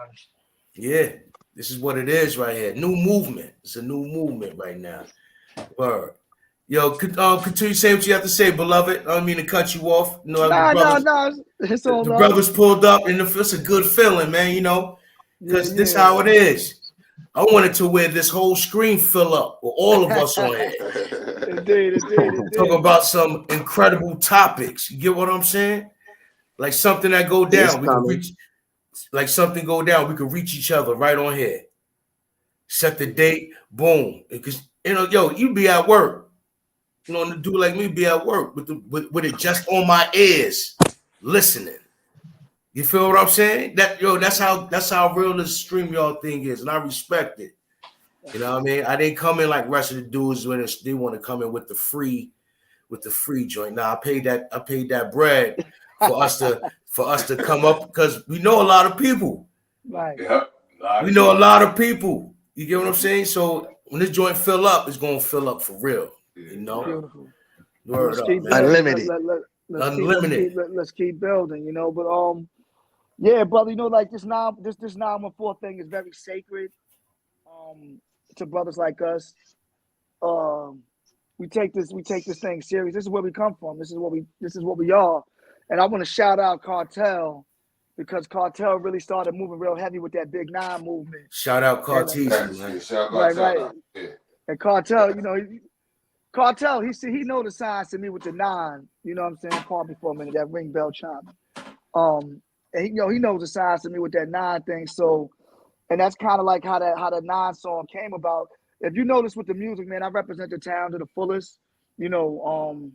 Yeah, this is what it is right here. New movement. It's a new movement right now. Word. Yo, continue saying what you have to say, beloved. I don't mean to cut you off. You know, no. It's all the brothers pulled up, and it's a good feeling, man. You know, because this how it is. I wanted to where this whole screen fill up with all of us on here. Indeed. Talk about some incredible topics. You get what I'm saying? Like something that go down. We can reach. Like something go down. We can reach each other right on here. Set the date. Boom. Because you be at work. You know, a dude like me be at work with it just on my ears, listening. You feel what I'm saying? That's how real this stream y'all thing is, and I respect it. You know what I mean? I didn't come in like rest of the dudes when they want to come in with the free joint. Now I paid that bread for us to come up because we know a lot of people. Right. Yeah. We know a lot of people. You get what I'm saying? So when this joint fill up, it's gonna fill up for real. You know? Beautiful. Word up, man. Unlimited. Let's keep building, you know. But yeah, brother, you know, like this 914 thing is very sacred. To brothers like us. We take this thing serious. This is where we come from. This is what we are. And I want to shout out Cartel because Cartel really started moving real heavy with that Big 9 movement. Shout out Cartesian, man. Right. And Cartel, you know, Cartel, he know the signs to me with the 9. You know what I'm saying? Pardon me for a minute, that ring bell chime. And he knows the signs to me with that 9 thing. So, and that's kind of like how the 9 song came about. If you notice with the music, man, I represent the town to the fullest. you know,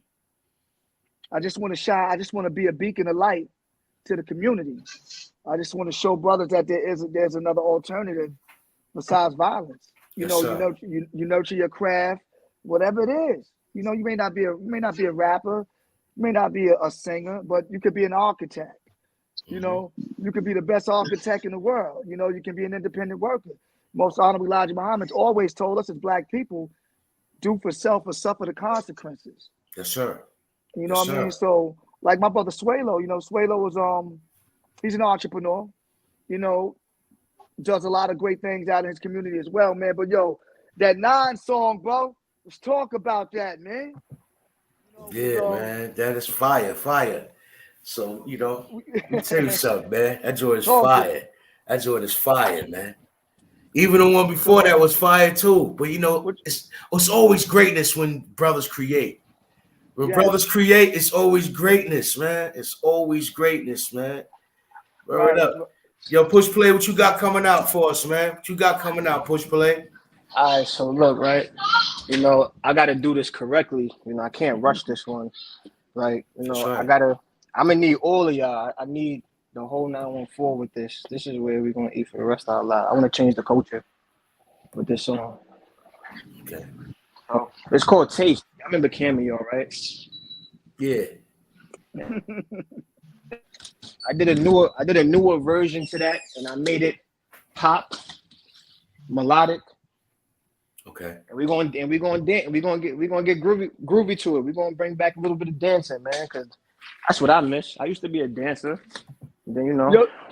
I just want to shine. I just want to be a beacon of light to the community. I just want to show brothers that there's another alternative besides violence. You Yes, know, sir. you nurture your craft, whatever it is. You know, you may not be a rapper, you may not be a singer, but you could be an architect. You know, you could be the best architect in the world. You know, you can be an independent worker. Most Honorable Elijah Muhammad's always told us as Black people, do for self or suffer the consequences. Yes, sir. You know Yes, what I mean? sir. So, like my brother Swalo, you know, Swalo was he's an entrepreneur. You know, does a lot of great things out in his community as well, man. But yo, that 9 song, bro, let's talk about that, man. Yeah, man, that is fire. So, you know, let me tell you something, man. That joint is fire. That joint is fire, man. Even the one before that was fire too. But you know, it's always greatness when brothers create. When brothers create, it's always greatness, man. It's always greatness, man. Word up. Yo, Push Play, what you got coming out for us, man? What you got coming out, Push Play? All right, so look, right? You know, I got to do this correctly. You know, I can't rush this one, right? You know, right. I'm going to need all of y'all. I need the whole 914 with this. This is where we're going to eat for the rest of our lives. I want to change the culture with this song. Okay. Oh, it's called Taste. I remember Cameo, right? Yeah. I did a newer version to that, and I made it pop, melodic. Okay. And we're gonna dance. We're gonna get groovy to it. We're gonna bring back a little bit of dancing, man, because that's what I miss. I used to be a dancer. And then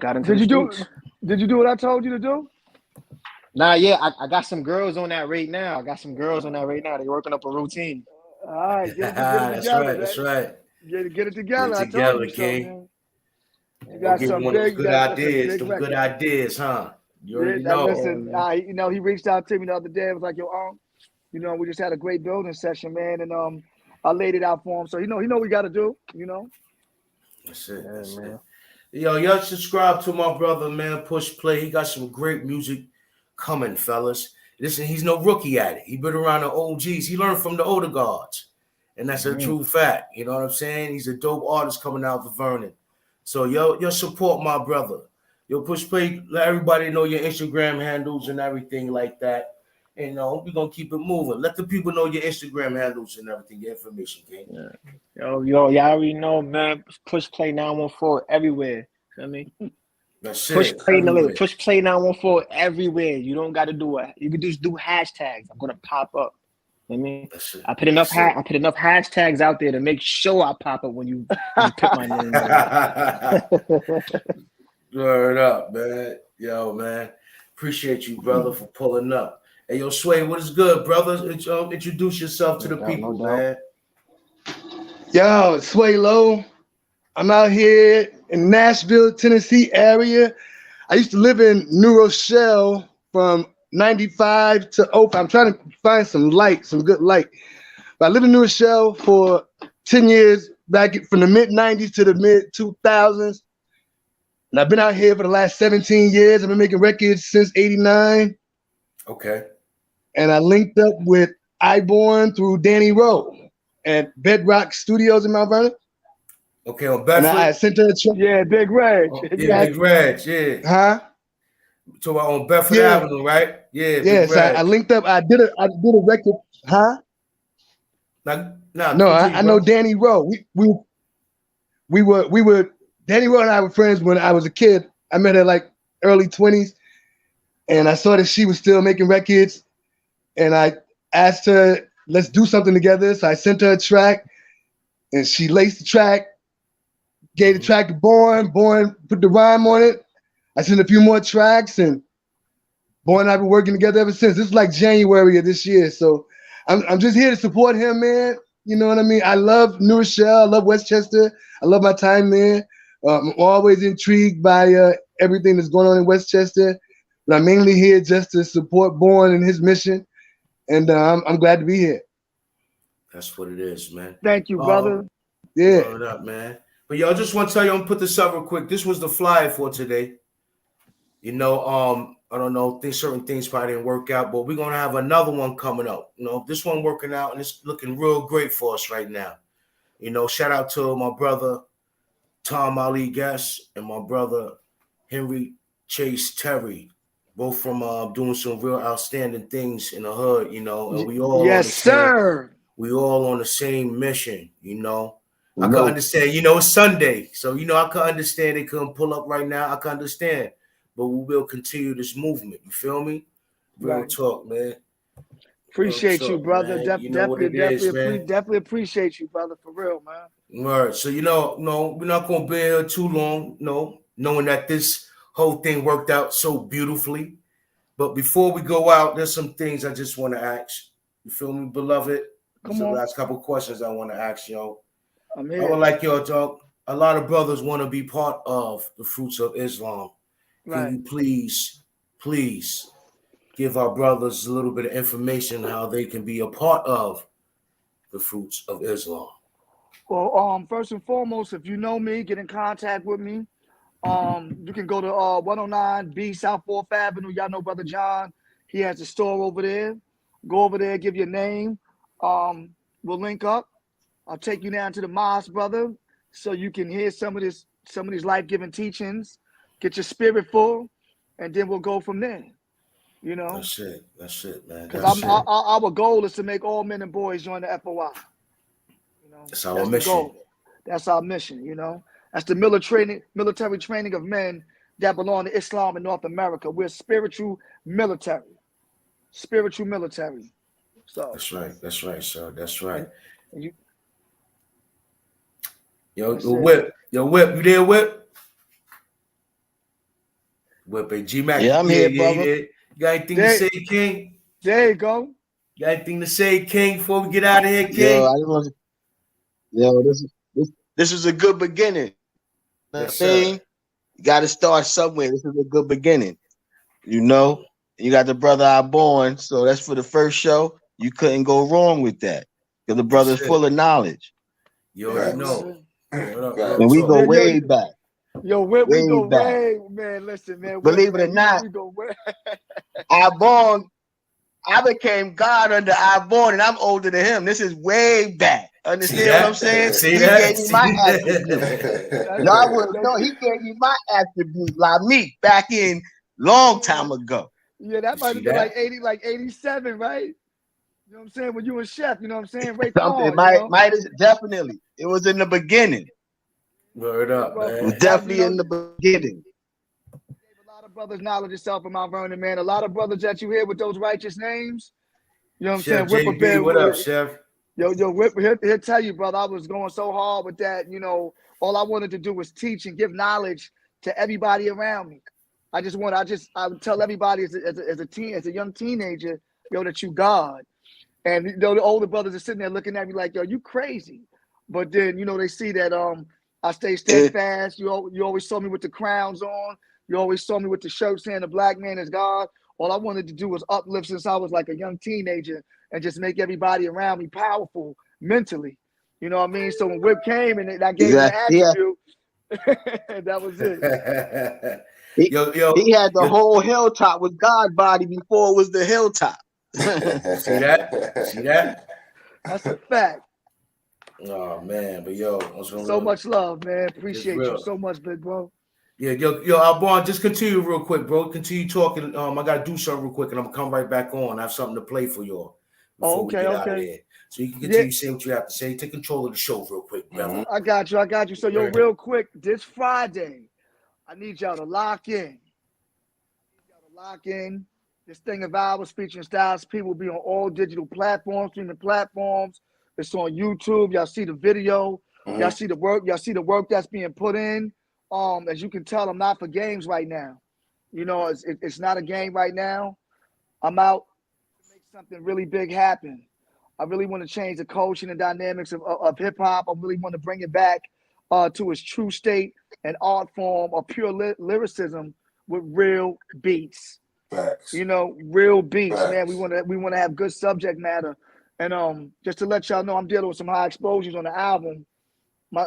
got into the streets. Did you do what I told you to do? Nah, yeah, I got some girls on that right now. They're working up a routine. All right, get it That's together. right. That's right. Get it together. Get it I together, told you King. so, man. You got some big good ideas. Some good ideas, huh? You already know. Listen, you know, he reached out to me the other day. It was like, yo, you know, we just had a great building session, man, and I laid it out for him. So you know what we got to do. You know. That's it. That's it. Yo, y'all subscribe to my brother, man. Push Play. He got some great music coming, fellas. Listen, he's no rookie at it. He been around the OGs. He learned from the older guards, and that's a true fact. You know what I'm saying? He's a dope artist coming out of Vernon. So yo support my brother. Yo, Push Play, let everybody know your Instagram handles and everything like that. And we're gonna keep it moving. Let the people know your Instagram handles and everything, your information, King. Yeah. Y'all already know, man. Push Play 914 everywhere. You know what I mean? That's Push it. Play 914 everywhere. You don't gotta do it. You can just do hashtags. I'm gonna pop up. You know what I mean, I put enough hashtags out there to make sure I pop up when you pick my name. Word up, man. Yo, man. Appreciate you, brother, for pulling up. Hey, yo, Sway, what is good, brother? Introduce yourself to the people, man. Yo, Sway Low. I'm out here in Nashville, Tennessee area. I used to live in New Rochelle from 95 to 05. I'm trying to find some good light. But I lived in New Rochelle for 10 years, back from the mid-90s to the mid-2000s. And I've been out here for the last 17 years. I've been making records since 89. Okay. And I linked up with iborn through Danny Rowe at Bedrock Studios in Mount Vernon. Okay, on Bedford? And I sent her a track. Yeah, Big Reg. Big Reg, yeah. Huh? So on Bedford Avenue, right? Yeah. Yes, I linked up. I did a record. Huh? No, I know Danny Rowe. We were Danny Rowe and I were friends when I was a kid. I met her like early 20s, and I saw that she was still making records, and I asked her, let's do something together. So I sent her a track, and she laced the track, gave the track to Born. Born put the rhyme on it. I sent a few more tracks, and Born and I have been working together ever since. This is like January of this year, so I'm just here to support him, man. You know what I mean? I love New Rochelle. I love Westchester. I love my time there. I'm always intrigued by everything that's going on in Westchester. But I'm mainly here just to support Born and his mission. And I'm glad to be here. That's what it is, man. Thank you, brother. Yeah. What up, man? But yo, I just want to tell you, I'm gonna put this up real quick. This was the flyer for today. You know, I don't know, certain things probably didn't work out, but we're gonna have another one coming up. You know, this one working out and it's looking real great for us right now. You know, shout out to my brother Tom Ali Guest and my brother Henry Chase Terry, both from doing some real outstanding things in the hood. You know, and we all yes, sir. We all on the same mission. You know, I can understand. You know, it's Sunday, so you know I can understand they couldn't pull up right now. I can understand. But we will continue this movement. You feel me? Real talk, man. Appreciate you, brother. Definitely appreciate you, brother, for real, man. All right. So, you know, no, we're not going to be here too long, no, knowing that this whole thing worked out so beautifully. But before we go out, there's some things I just want to ask. You feel me, beloved? Come on. The last couple of questions I want to ask y'all. I would like y'all talk. A lot of brothers want to be part of the Fruits of Islam. Can you please give our brothers a little bit of information how they can be a part of the Fruits of Islam? Well, first and foremost, if you know me, get in contact with me. You can go to 109B South 4th Avenue. Y'all know Brother John. He has a store over there. Go over there, give your name. We'll link up. I'll take you down to the mosque, brother, so you can hear some of these life-giving teachings. Get your spirit full, and then we'll go from there. You know, that's it, man. Because our goal is to make all men and boys join the FOI. You know, that's our mission. That's our mission. You know, that's the military training of men that belong to Islam in North America. We're spiritual military. So that's right, sir. That's right. Whip, you there, Whip? Whip, hey, G-Mac. Yeah, I'm here, brother. You got anything to say, King? There you go. You got anything to say, King, before we get out of here, King? This is a good beginning. Yes, you got to start somewhere. This is a good beginning. You know, you got the brother iborn, so that's for the first show. You couldn't go wrong with that because the brother's full of knowledge. You already know. And we go way back. Yo, we go way, man. Listen, man. Believe it or not, we go way. iborn, I became God under iborn, and I'm older than him. This is way back. Understand what I'm saying? He gave me my attribute. He gave me my attribute like me back in long time ago. Yeah, that might have been like 87, right? You know what I'm saying? When you were chef, you know what I'm saying? Definitely. It was in the beginning. Word up, man. It was definitely in the beginning. A lot of brothers knowledge yourself in Mount Vernon, man. A lot of brothers that you hear with those righteous names. You know what I'm Chef saying? JB, what up, Chef? Yo, Whip, he'll tell you, brother, I was going so hard with that. You know, all I wanted to do was teach and give knowledge to everybody around me. I would tell everybody as a young teenager, yo, that you God. And you know, the older brothers are sitting there looking at me like, yo, you crazy. But then, you know, they see that I stay steadfast. You always saw me with the crowns on. You always saw me with the shirt saying the black man is God. All I wanted to do was uplift since I was like a young teenager and just make everybody around me powerful mentally. You know what I mean? So when Whip came and I gave him the attribute, that was it. He had the whole hilltop with God body before it was the hilltop. See that? That's a fact. Oh man, but yo, so much love, man. Appreciate you so much, big bro. Yeah, yo, Iborn, just continue real quick, bro. Continue talking. I gotta do something real quick, and I'm gonna come right back on. I have something to play for y'all before we get out of here. So you can continue saying what you have to say. Take control of the show real quick, brother. I got you. So yo, real quick, this Friday, I need y'all to lock in. This thing of ours featuring Styles P will be on all digital platforms, streaming platforms. It's on YouTube. Y'all see the video. Y'all see the work. Y'all see the work that's being put in. As you can tell, I'm not for games right now. You know, it's not a game right now. I'm out to make something really big happen. I really want to change the culture and the dynamics of hip hop. I really want to bring it back to its true state and art form of pure lyricism with real beats. Facts. You know, real beats, man. We want to have good subject matter. And just to let y'all know, I'm dealing with some high exposures on the album. My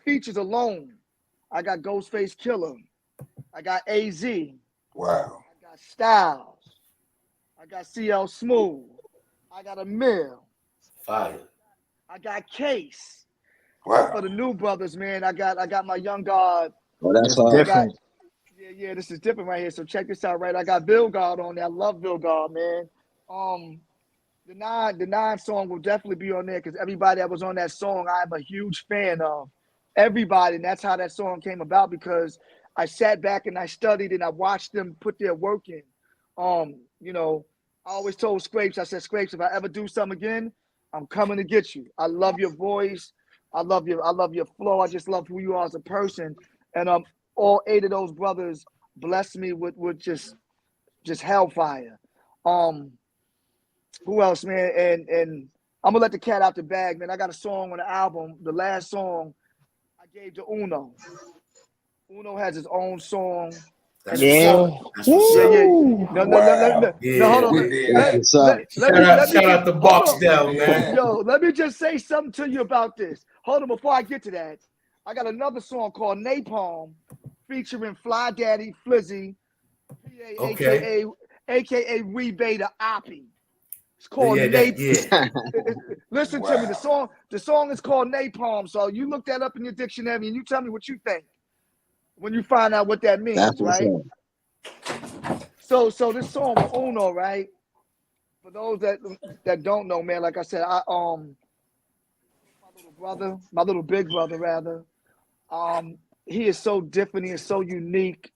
features alone, I got Ghostface Killer, I got AZ, wow, I Styles. I got CL Smooth. I got a Mill. Fire. I got Case. Wow. For the new brothers, man, I got my young guard. Oh, that's different. Yeah, this is different right here. So check this out, right? I got Bill God on there. I love Bill God, man. The nine song will definitely be on there because everybody that was on that song, I'm a huge fan of. Everybody, and that's how that song came about because I sat back and I studied and I watched them put their work in. You know, I always told Scrapes, I said, Scrapes, if I ever do something again, I'm coming to get you. I love your voice. I love your flow. I just love who you are as a person. And all 8 of those brothers blessed me with just hellfire. Who else, man? And I'm gonna let the cat out the bag, man. I got a song on the album. The last song I gave to Uno. Uno has his own song. That's yeah. That's what's up. No, hold on. Shout out to Boxdale, man. Yo, let me just say something to you about this. Hold on, before I get to that, I got another song called Napalm featuring Fly Daddy Flizzy, aka Wee Beta Oppie. It's called Napalm. Listen to me. The song is called Napalm. So you look that up in your dictionary and you tell me what you think when you find out what that means, right? So this song with Uno, right? For those that don't know, man, like I said, my little big brother rather, he is so different, he is so unique,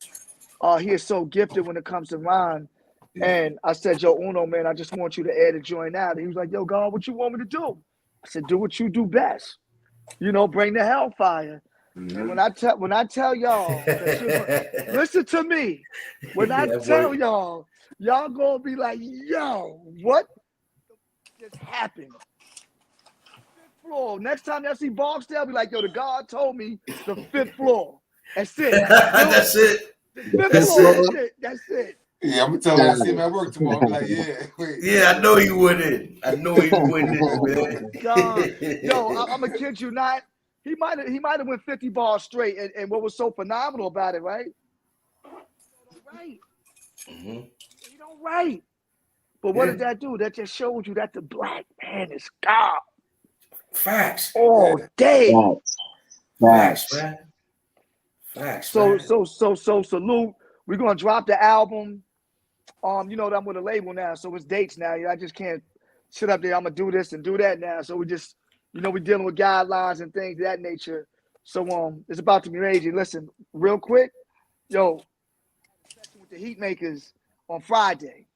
he is so gifted when it comes to rhyme. And I said, yo, Uno, man, I just want you to add a joint out. And he was like, yo, God, what you want me to do? I said, do what you do best. You know, bring the hellfire. And when I tell y'all, listen to me. When I tell y'all gonna be like, yo, what just happened? 5th floor. Next time y'all see Barksdale, be like, yo, the God told me the 5th floor. That's it. That's it. The 5th floor. That's it. Yeah, I'm gonna tell him to see him at work tomorrow. I'm like, yeah, I know he wouldn't. Man. God, yo, I'm gonna kid you not. He might have went 50 bars straight, and what was so phenomenal about it, right? Right. You don't write. But what did that do? That just showed you that the black man is God. Facts. All day. Facts, man. Facts. So salute. We're gonna drop the album. You know that I'm with a label now, so it's dates now. I just can't sit up there. I'm gonna do this and do that now. So we just, you know, we're dealing with guidelines and things of that nature. So it's about to be crazy. Listen, real quick, yo, with the Heat Makers on Friday.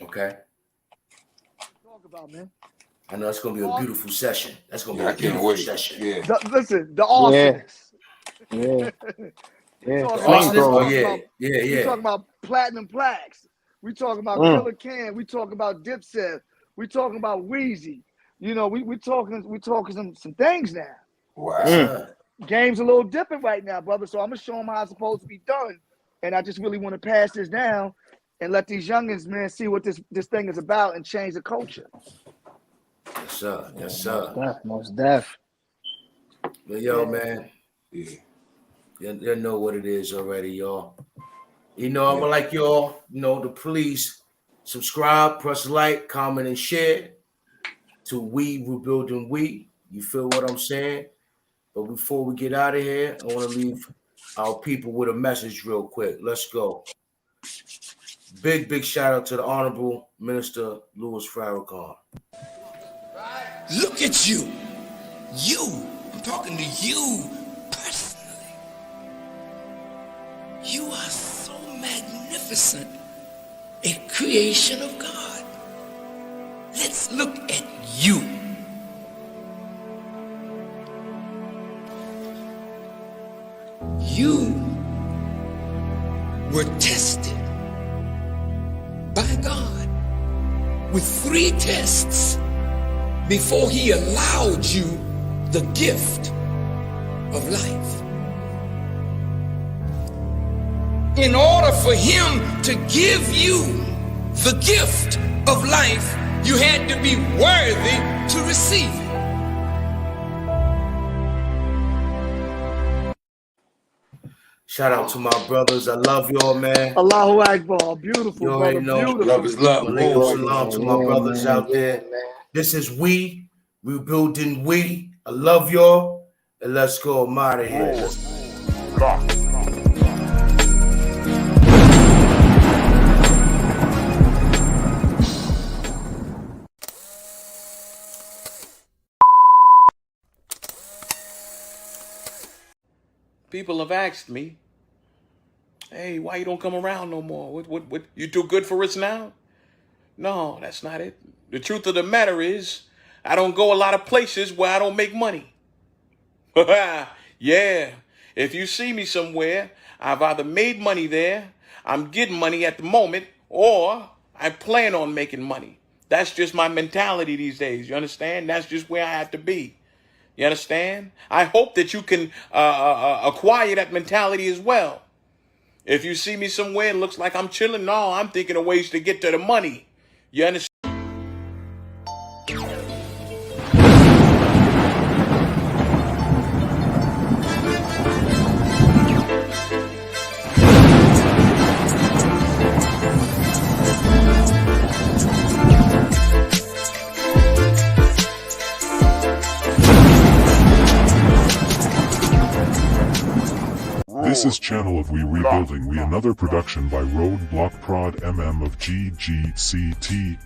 Okay. Talk about, man. I know it's gonna be a beautiful session. That's gonna be a beautiful session. Yeah. Listen, the arsonist. Yeah. We talking about platinum plaques. We talking about Killer Cam. We talking about Dipset. We talking about Wheezy. You know, we talking some things now. Wow. Game's a little different right now, brother. So I'm gonna show them how it's supposed to be done. And I just really want to pass this down and let these youngins, man, see what this thing is about and change the culture. Yes, sir. Yes, sir. Most def. But yo, man. You know what it is already, y'all. You know, I'm like y'all, you know, to please subscribe, press like, comment, and share to WeRebuildingWe. You feel what I'm saying? But before we get out of here, I want to leave our people with a message real quick. Let's go. Big shout out to the Honorable Minister Louis Farrakhan. Look at you. I'm talking to you. You are so magnificent, a creation of God. Let's look at you. You were tested by God with 3 tests before he allowed you the gift of life. In order for him to give you the gift of life, you had to be worthy to receive it. Shout out to my brothers. I love y'all, man. Allahu Akbar. Beautiful, You already brother. know. Beautiful. Love is love. Walaikum salam to my brothers out there. This is We Rebuilding We. I love y'all. And let's go. I'm out of here. People have asked me, hey, why you don't come around no more? What, you too good for us now? No, that's not it. The truth of the matter is, I don't go a lot of places where I don't make money. Yeah, if you see me somewhere, I've either made money there, I'm getting money at the moment, or I plan on making money. That's just my mentality these days, you understand? That's just where I have to be. You understand? I hope that you can acquire that mentality as well. If you see me somewhere and looks like I'm chilling, no, I'm thinking of ways to get to the money. You understand? This is Channel of We Rebuilding We, another production by Roadblock Prod MM of GGCTV.